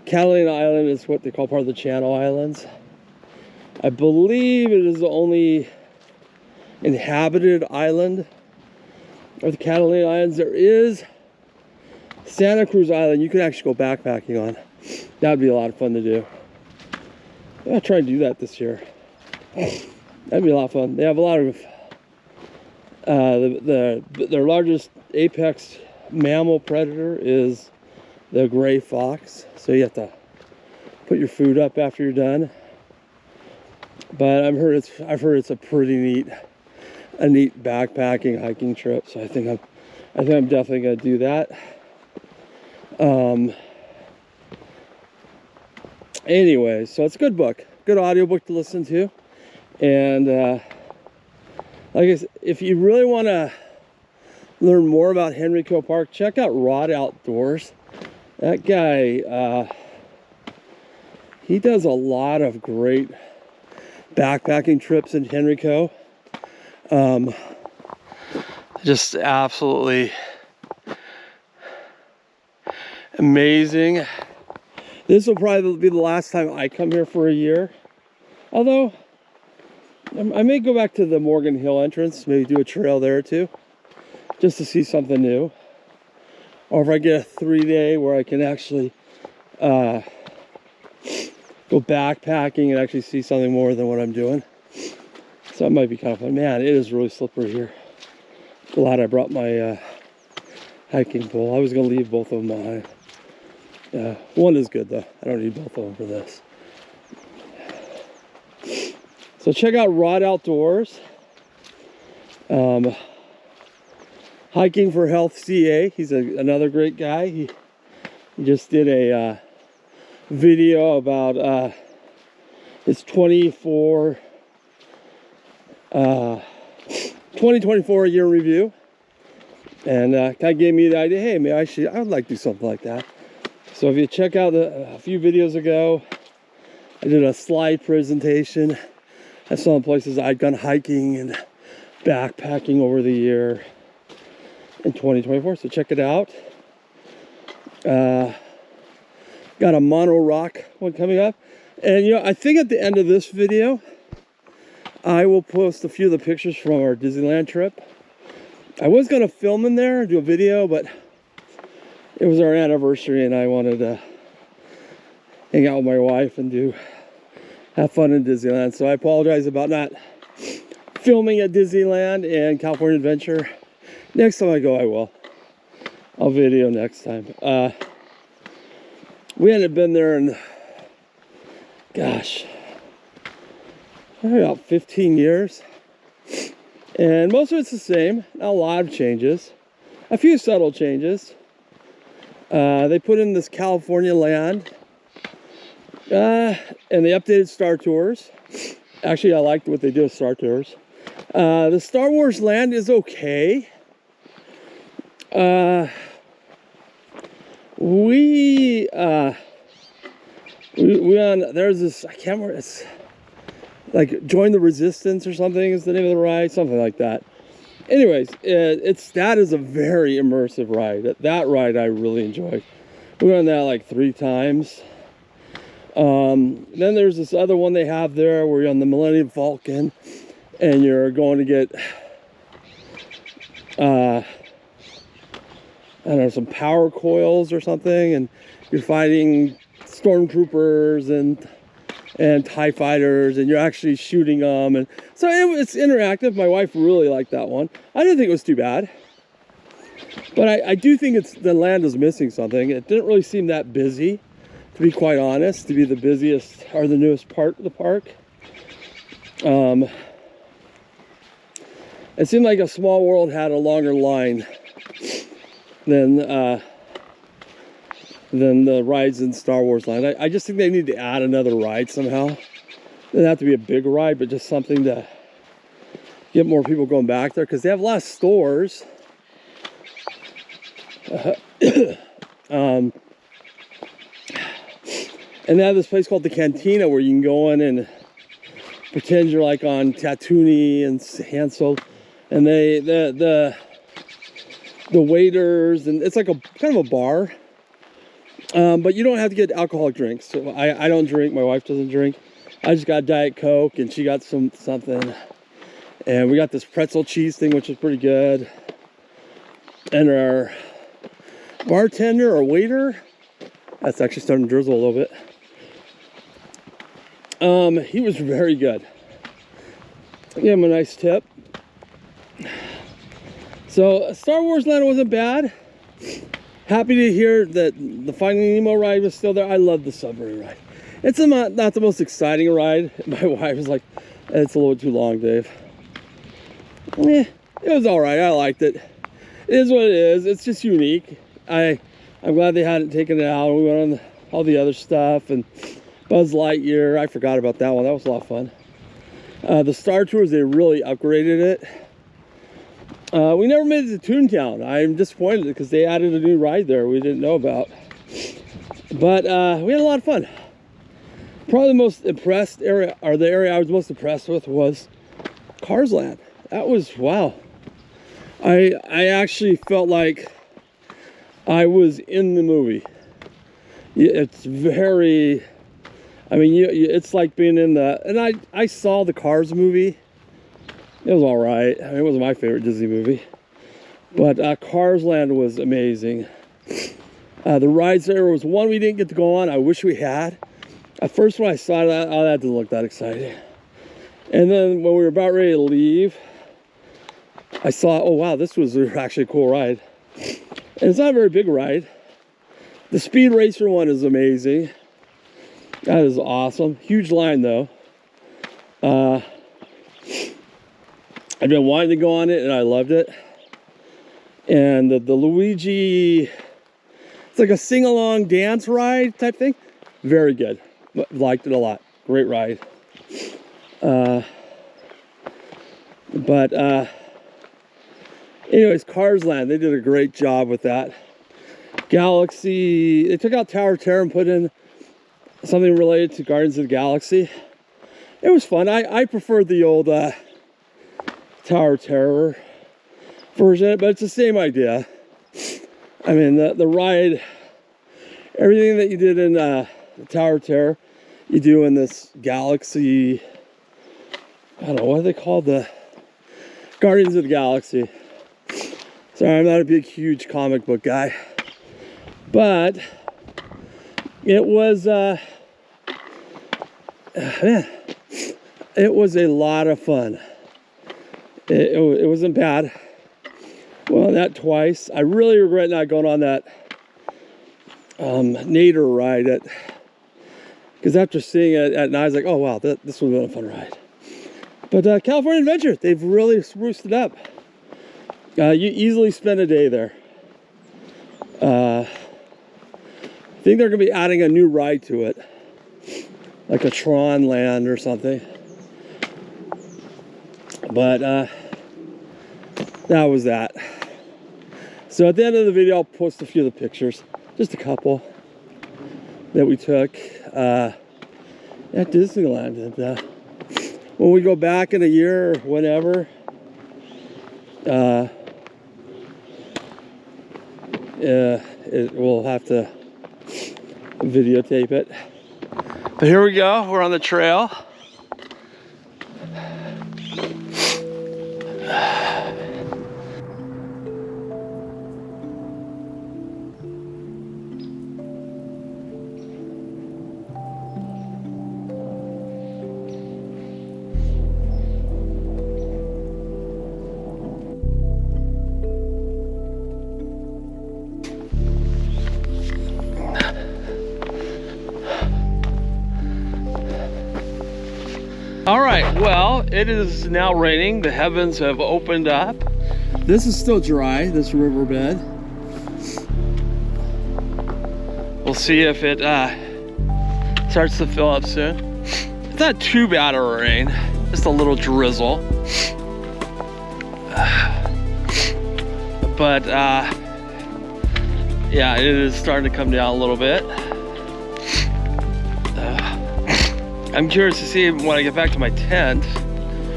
Catalina Island is what they call part of the Channel Islands. I believe it is the only inhabited island of the Catalina Islands. There is Santa Cruz Island you can actually go backpacking on. That would be a lot of fun to do. I'll try and do that this year. That'd be a lot of fun. They have a lot of their largest apex mammal predator is the gray fox. So you have to put your food up after you're done. But I've heard it's a pretty neat backpacking hiking trip. So I think I'm definitely gonna do that. Anyway, so it's a good book, good audiobook to listen to. And like I said, if you really want to learn more about Henry Coe Park, check out Rod Outdoors. That guy, he does a lot of great backpacking trips in Henry Coe. Just absolutely amazing. This will probably be the last time I come here for a year. Although, I may go back to the Morgan Hill entrance, maybe do a trail there too, just to see something new. Or if I get a 3-day where I can actually go backpacking and actually see something more than what I'm doing. So that might be kind of fun. Man, it is really slippery here. Glad I brought my hiking pole. I was going to leave both of them behind. One is good though. I don't need both of them for this. So check out Rod Outdoors. Hiking for Health CA. He's another great guy. He just did a video about his 2024 year review, and kind of gave me the idea. Hey, maybe I would like to do something like that. So if you check out a few videos ago, I did a slide presentation. I saw the places I'd gone hiking and backpacking over the year in 2024. So check it out. Got a mono rock one coming up. And you know, I think at the end of this video, I will post a few of the pictures from our Disneyland trip. I was gonna film in there and do a video, but it was our anniversary and I wanted to hang out with my wife and have fun in Disneyland. So I apologize about not filming at Disneyland and California Adventure. Next time I go, I will. I'll video next time. We hadn't been there in, gosh, probably about 15 years. And most of it's the same. Not a lot of changes. A few subtle changes. They put in this California land. And they updated Star Tours. Actually, I liked what they did with Star Tours. The Star Wars land is okay. We there's this, I can't remember, it's like Join the Resistance or something is the name of the ride, something like that. Anyways, that is a very immersive ride. That ride I really enjoyed. We went on that like 3 times. Then there's this other one they have there where you're on the Millennium Falcon and you're going to get I don't know, some power coils or something, and you're fighting stormtroopers and TIE fighters, and you're actually shooting them, and so it's interactive. My wife really liked that one. I didn't think it was too bad, but I do think the land is missing something. It didn't really seem that busy, to be quite honest, to be the busiest or the newest part of the park. It seemed like a Small World had a longer line than the rides in Star Wars line. I just think they need to add another ride somehow. It doesn't have to be a big ride, but just something to get more people going back there, because they have less stores. And they have this place called the Cantina where you can go in and pretend you're like on Tatooine and Hansel. And the the waiters, and it's like a kind of a bar. But you don't have to get alcoholic drinks. So I don't drink. My wife doesn't drink. I just got Diet Coke, and she got something. And we got this pretzel cheese thing, which is pretty good. And our bartender or waiter, that's actually starting to drizzle a little bit. He was very good. I gave him a nice tip. So Star Wars Land wasn't bad. Happy to hear that the Finding Nemo ride was still there. I love the submarine ride. It's not the most exciting ride. My wife was like, it's a little too long, Dave. It was all right. I liked it. It is what it is. It's just unique. I'm glad they hadn't taken it out. We went on all the other stuff, and Buzz Lightyear. I forgot about that one. That was a lot of fun. The Star Tours, they really upgraded it. We never made it to Toontown. I'm disappointed because they added a new ride there we didn't know about. But we had a lot of fun. Probably the most impressed area, or the area I was most impressed with, was Cars Land. That was, wow. I actually felt like I was in the movie. It's very, I mean, it's like being in the, and I saw the Cars movie. It was all right. I mean, it wasn't my favorite Disney movie. But Cars Land was amazing. The rides there was one we didn't get to go on. I wish we had. At first when I saw that, oh, that didn't look that exciting. And then when we were about ready to leave, I saw, oh wow, this was actually a cool ride. And it's not a very big ride. The Speed Racer one is amazing. That is awesome. Huge line though. I've been wanting to go on it and I loved it. And the Luigi, it's like a sing-along dance ride type thing. Very good. Liked it a lot. Great ride. Anyways, Cars Land, they did a great job with that. Galaxy, they took out Tower of Terror and put in something related to Guardians of the Galaxy. It was fun. I preferred the old Tower of Terror version, but it's the same idea. I mean, the ride, everything that you did in the Tower of Terror, you do in this Galaxy, I don't know, what are they called? The Guardians of the Galaxy. Sorry, I'm not a big, huge comic book guy. But it was, man, it was a lot of fun. It wasn't bad. Well, that twice. I really regret not going on that Nader ride because after seeing it at night, I was like, oh wow, this would have been a fun ride. But California Adventure, they've really spruced it up. You easily spend a day there. I think they're going to be adding a new ride to it, like a Tron Land or something. But that was that. So at the end of the video, I'll post a few of the pictures, just a couple that we took at Disneyland. And when we go back in a year or whenever, we'll have to videotape it. But here we go, we're on the trail. All right, well, it is now raining. The heavens have opened up. This is still dry, this riverbed. We'll see if it starts to fill up soon. It's not too bad of rain, just a little drizzle. But yeah, it is starting to come down a little bit. I'm curious to see when I get back to my tent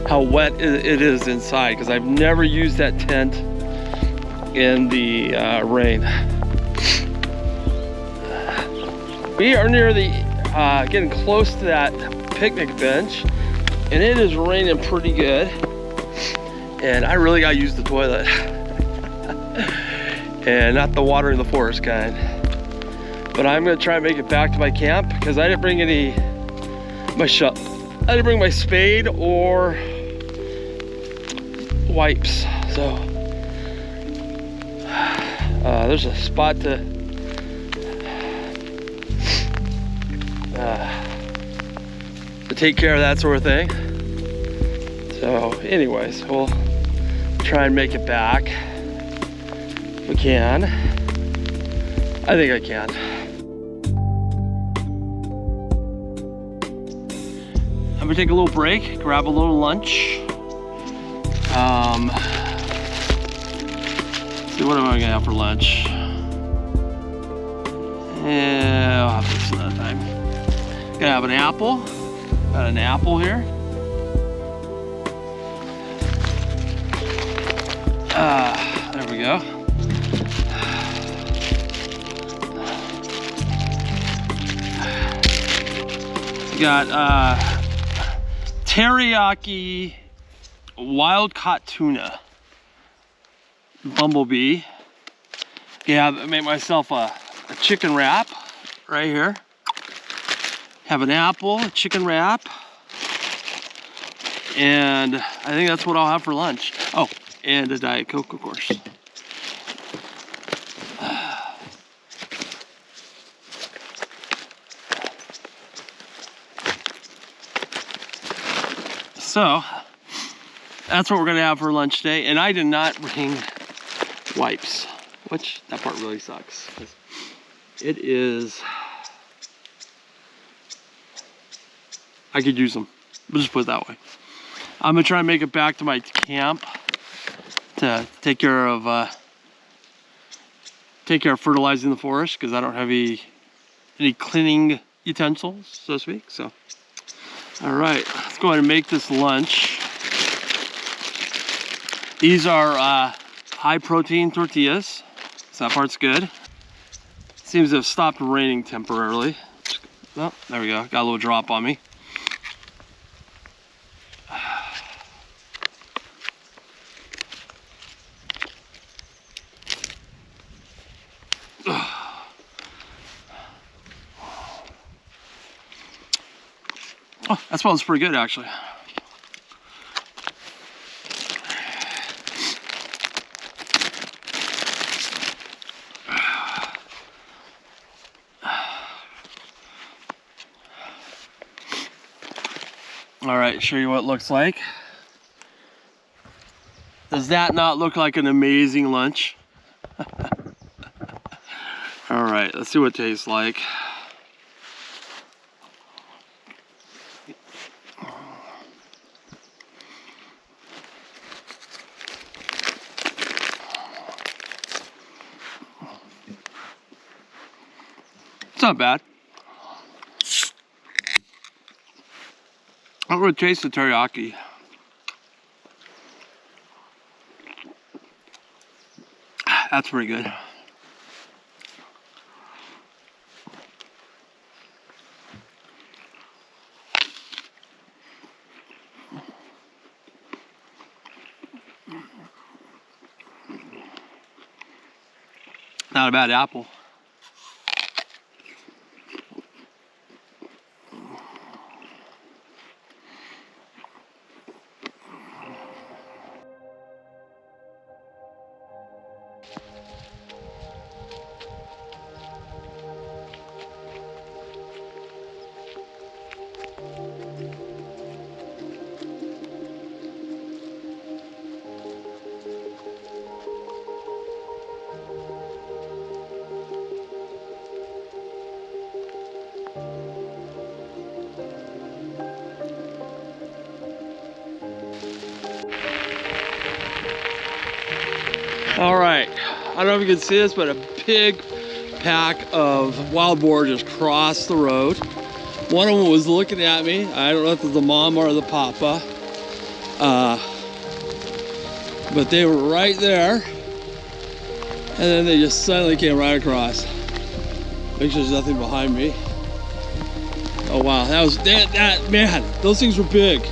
how wet it is inside, because I've never used that tent in the rain. We are near the, getting close to that picnic bench, and it is raining pretty good. And I really gotta use the toilet. And not the water in the forest kind. But I'm gonna try and make it back to my camp because I didn't bring I didn't bring my spade or wipes. So there's a spot to take care of that sort of thing. So anyways, we'll try and make it back if we can. I think I can. I'm gonna take a little break, grab a little lunch. See, what am I gonna have for lunch? Yeah, I'll have this another time. Gonna have an apple. Got an apple here. There we go. We got teriyaki wild caught tuna. Bumblebee. Yeah, I made myself a chicken wrap right here. Have an apple, a chicken wrap, and I think that's what I'll have for lunch. Oh, and a Diet Coke, of course. So, that's what we're gonna have for lunch today. And I did not bring wipes, which that part really sucks. It is, I could use them. We'll just put it that way. I'm gonna try and make it back to my camp to take care of fertilizing the forest because I don't have any cleaning utensils, so to speak. So, all right, let's go ahead and make this lunch. These are high protein tortillas, so that part's good. Seems to have stopped raining temporarily. Oh, there we go, got a little drop on me. Oh, that smells pretty good, actually. All right, show you what it looks like. Does that not look like an amazing lunch? All right, let's see what it tastes like. It's not bad. I don't really taste the teriyaki. That's pretty good. Not a bad apple. All right, I don't know if you can see this, but a big pack of wild boar just crossed the road. One of them was looking at me. I don't know if it was the mom or the papa. But they were right there. And then they just suddenly came right across. Make sure there's nothing behind me. Oh wow, that man, those things were big.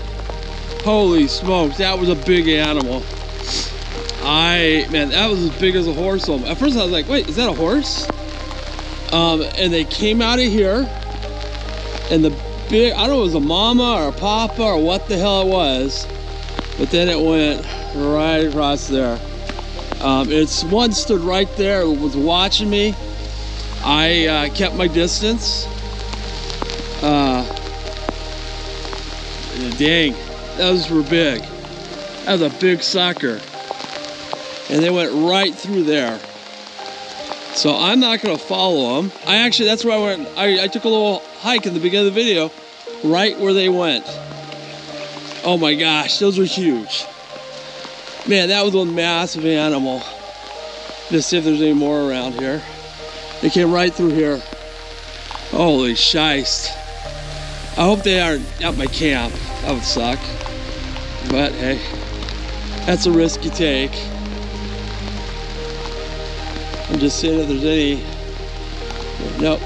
Holy smokes, that was a big animal. Man, that was as big as a horse. At first I was like, wait, is that a horse? And they came out of here, and the big, I don't know if it was a mama or a papa or what the hell it was, but then it went right across there. One stood right there, was watching me. I kept my distance. Dang, those were big. That was a big sucker. And they went right through there. So I'm not gonna follow them. That's where I went. I took a little hike in the beginning of the video, right where they went. Oh my gosh, those were huge. Man, that was a massive animal. Let's see if there's any more around here. They came right through here. Holy shiest. I hope they aren't at my camp. That would suck. But hey, that's a risk you take. I'm just seeing if there's any. Nope.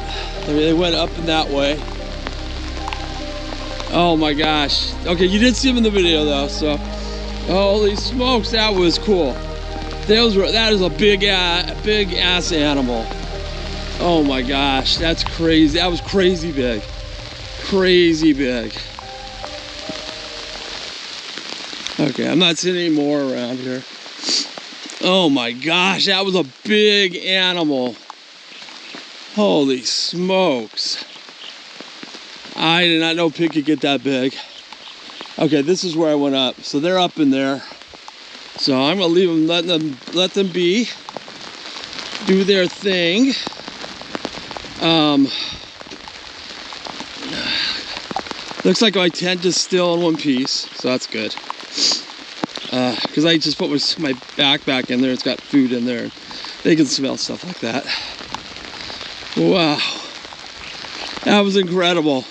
They went up and that way. Oh my gosh. Okay, you did see them in the video though, so. Holy smokes, that was cool. That is a big ass animal. Oh my gosh, that's crazy. That was crazy big. Crazy big. Okay, I'm not seeing any more around here. Oh my gosh, that was a big animal. Holy smokes. I did not know pig could get that big. Okay, this is where I went up. So they're up in there. So I'm gonna leave them, let them be, do their thing. Looks like my tent is still in one piece, so that's good. Because I just put my backpack in there. It's got food in there. They can smell stuff like that. Wow, that was incredible.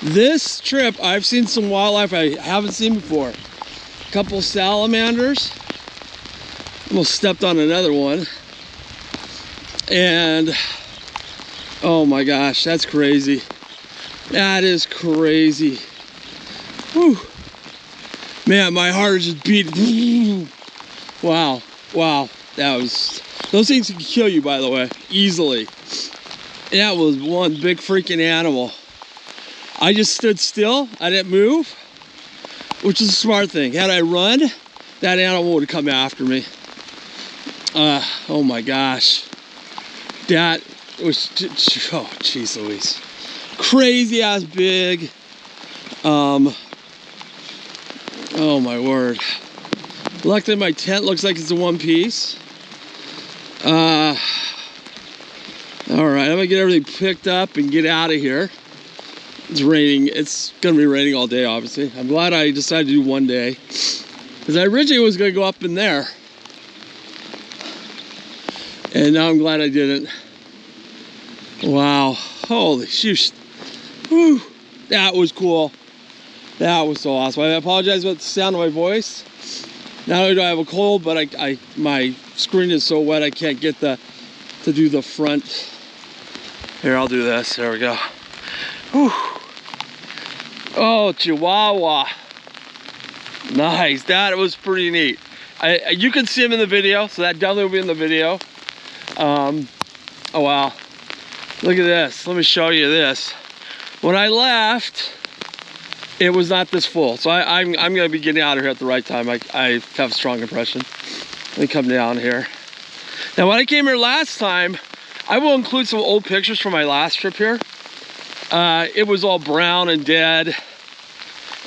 This trip, I've seen some wildlife I haven't seen before. A couple salamanders. Almost stepped on another one. And oh my gosh, that's crazy. That is crazy. Whew. Man, my heart is just beating. Wow, wow. Those things can kill you, by the way, easily. That was one big freaking animal. I just stood still, I didn't move, which is a smart thing. Had I run, that animal would have come after me. Oh my gosh. That was, oh jeez Louise. Crazy ass big. Oh my word. Luckily my tent looks like it's in one piece. Alright, I'm gonna get everything picked up and get out of here. It's raining. It's gonna be raining all day, obviously. I'm glad I decided to do one day, because I originally was gonna go up in there, and now I'm glad I didn't. Wow, holy shoot. Whew. That was cool. That was so awesome. I apologize about the sound of my voice. Not only do I have a cold, but my screen is so wet I can't get to do the front. Here, I'll do this. There we go. Whew. Oh, Chihuahua. Nice. That was pretty neat. You can see him in the video, so that definitely will be in the video. Oh, wow. Look at this. Let me show you this. When I left, it was not this full. So I'm going to be getting out of here at the right time. I have a strong impression. Let me come down here. Now, when I came here last time, I will include some old pictures from my last trip here. It was all brown and dead.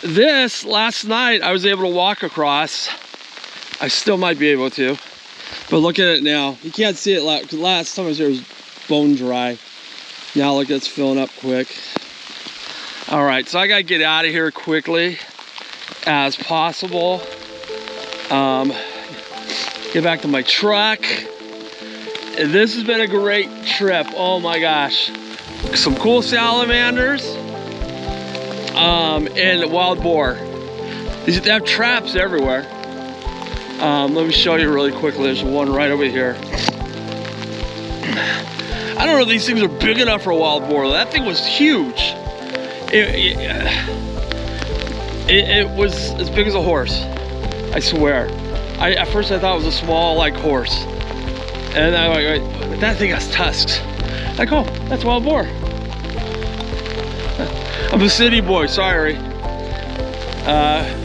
This, last night, I was able to walk across. I still might be able to. But look at it now. You can't see it because last time I was here, it was bone dry. Now look, it's filling up quick. All right, so I gotta get out of here quickly as possible. Get back to my truck. This has been a great trip. Oh my gosh. Some cool salamanders and wild boar. They have traps everywhere. Let me show you really quickly. There's one right over here. I don't know if these things are big enough for a wild boar. That thing was huge. It was as big as a horse. I swear. At first I thought it was a small, like, horse. And I'm like, wait, but that thing has tusks. Like, oh, that's wild boar. I'm a city boy, sorry.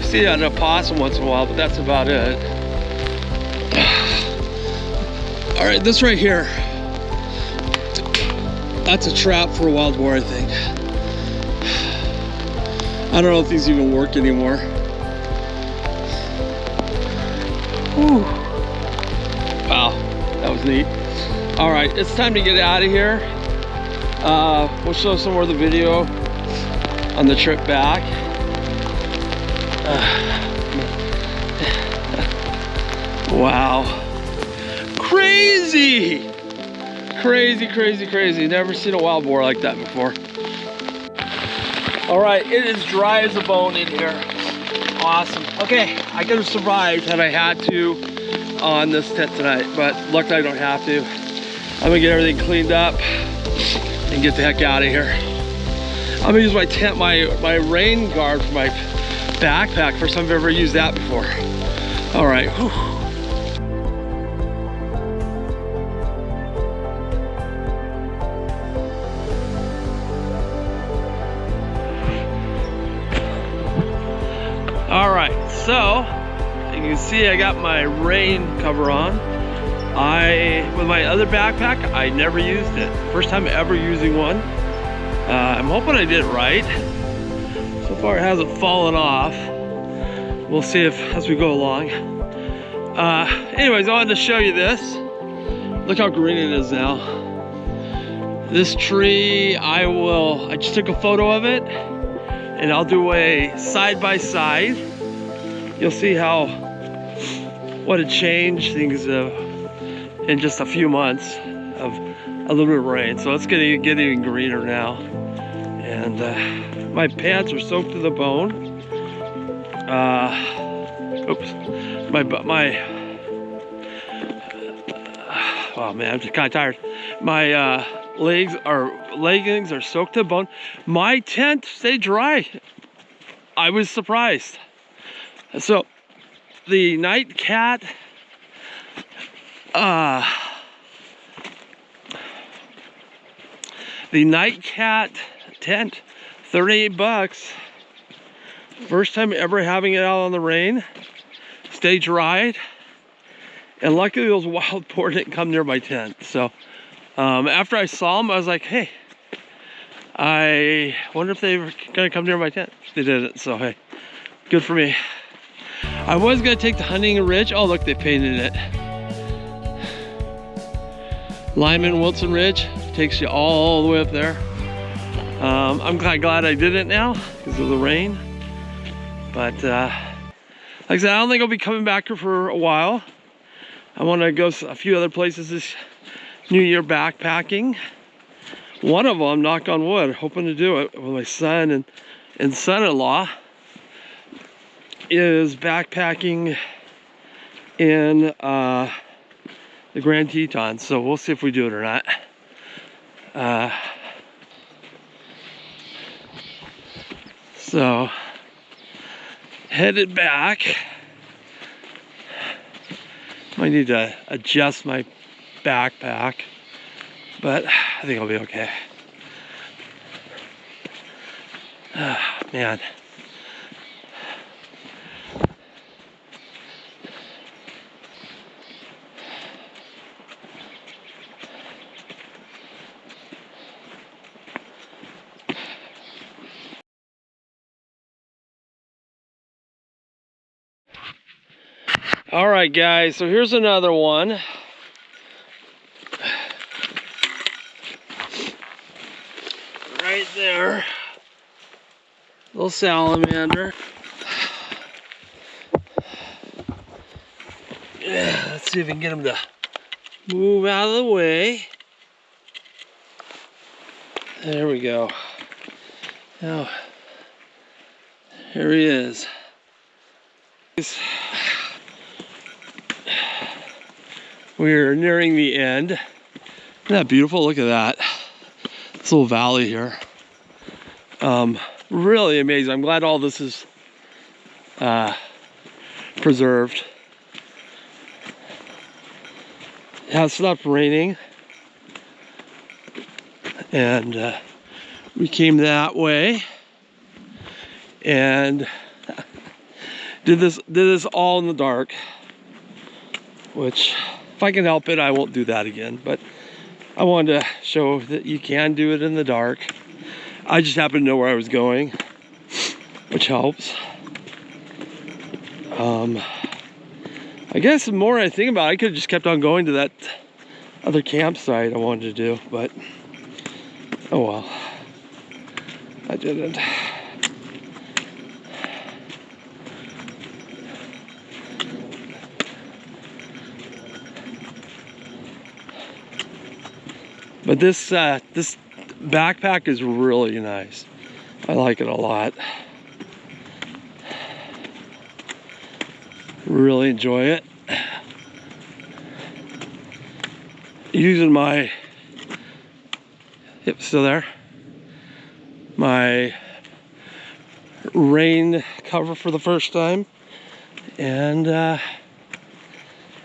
See an opossum once in a while, but that's about it. All right, this right here, that's a trap for a wild boar, I think. I don't know if these even work anymore. Whew. Wow, that was neat. All right, it's time to get out of here. We'll show some more of the video on the trip back. Wow. Crazy! Crazy, crazy, crazy. Never seen a wild boar like that before. All right, it is dry as a bone in here. Awesome. Okay, I could have survived had I had to on this tent tonight, but luckily I don't have to. I'm gonna get everything cleaned up and get the heck out of here. I'm gonna use my tent, my rain guard for my backpack. First time I've ever used that before. All right. Whew. All right, so you can see I got my rain cover on. With my other backpack, I never used it. First time ever using one. I'm hoping I did it right. So far it hasn't fallen off. We'll see if as we go along. Anyways, I wanted to show you this. Look how green it is now. This tree, I just took a photo of it, and I'll do a side by side. You'll see what a change things in just a few months of a little bit of rain. So it's gonna get even greener now. And my pants are soaked to the bone. Oops, oh man, I'm just kind of tired. My leggings are soaked to the bone. My tent stayed dry. I was surprised. So the nightcat, tent, 38 bucks. First time ever having it out on the rain. Stay dried. And luckily those wild boar didn't come near my tent. So after I saw them, I was like, hey, I wonder if they were gonna come near my tent. They didn't, so hey, good for me. I was gonna take the hunting ridge. Oh look, they painted it. Lyman Wilson Ridge takes you all the way up there. I'm kind of glad I did it now because of the rain. But like I said, I don't think I'll be coming back here for a while. I want to go a few other places this New Year backpacking. One of them, knock on wood, hoping to do it with my son and son-in-law, is backpacking in the Grand Tetons. So we'll see if we do it or not. So headed back. Might need to adjust my backpack, but I think I'll be okay. Man. All right, guys, so here's another one. Right there. Little salamander. Yeah, let's see if we can get him to move out of the way. There we go. Now, here he is. We're nearing the end. Isn't that beautiful? Look at that. This little valley here. Really amazing. I'm glad all this is preserved. It has stopped raining. And we came that way. And did this all in the dark. Which, if I can help it, I won't do that again. But I wanted to show that you can do it in the dark. I just happened to know where I was going, which helps. I guess the more I think about it, I could have just kept on going to that other campsite I wanted to do, but oh well, I didn't. But this backpack is really nice. I like it a lot. Really enjoy it. Using my, yep, still there. My rain cover for the first time. And there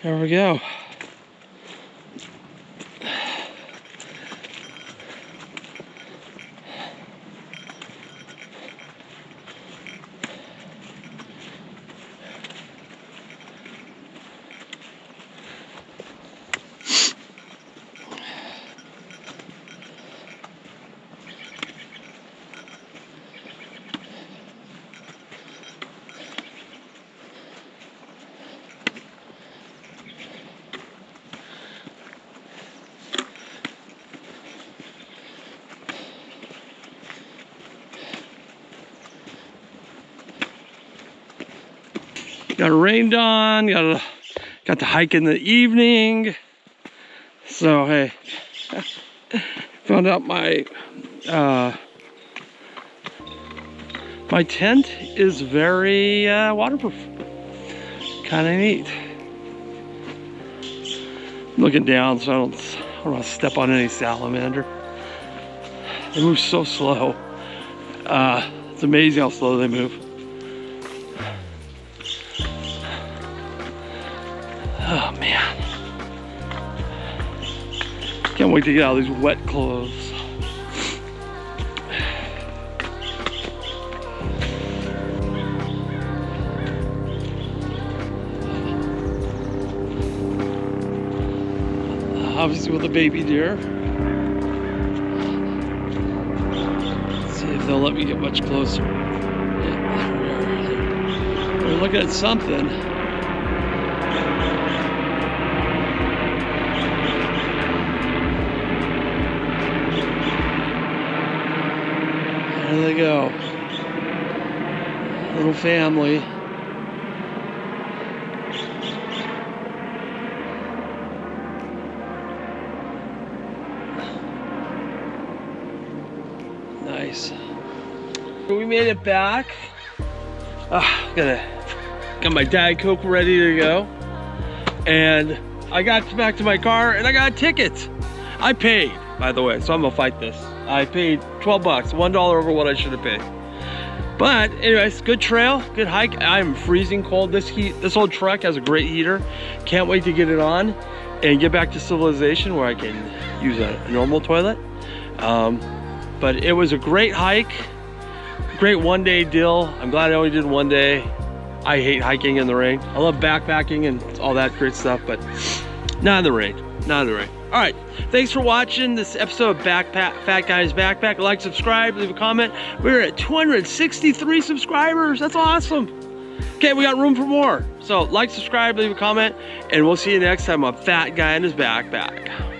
we go. Got rained on, got to hike in the evening. So hey, found out my my tent is very waterproof. Kind of neat. I'm looking down so I don't want to step on any salamander. They move so slow. It's amazing how slow they move. Oh man, can't wait to get out of these wet clothes. Obviously with a baby deer. Let's see if they'll let me get much closer. Yeah, there we are. We're looking at something. There they go. Little family. Nice. We made it back. Got my Diet Coke ready to go. And I got back to my car and I got a ticket. I paid, by the way, so I'm gonna fight this. I paid 12 bucks, $1 over what I should have paid. But anyways, good trail, good hike. I'm freezing cold. This old truck has a great heater. Can't wait to get it on and get back to civilization where I can use a normal toilet. But it was a great hike, great one-day deal. I'm glad I only did one day. I hate hiking in the rain. I love backpacking and all that great stuff, but not in the rain, not in the rain. All right, thanks for watching this episode of Fat Guy's Backpack. Like, subscribe, leave a comment. We're at 263 subscribers. That's awesome. Okay, we got room for more. So like, subscribe, leave a comment, and we'll see you next time on Fat Guy in His Backpack.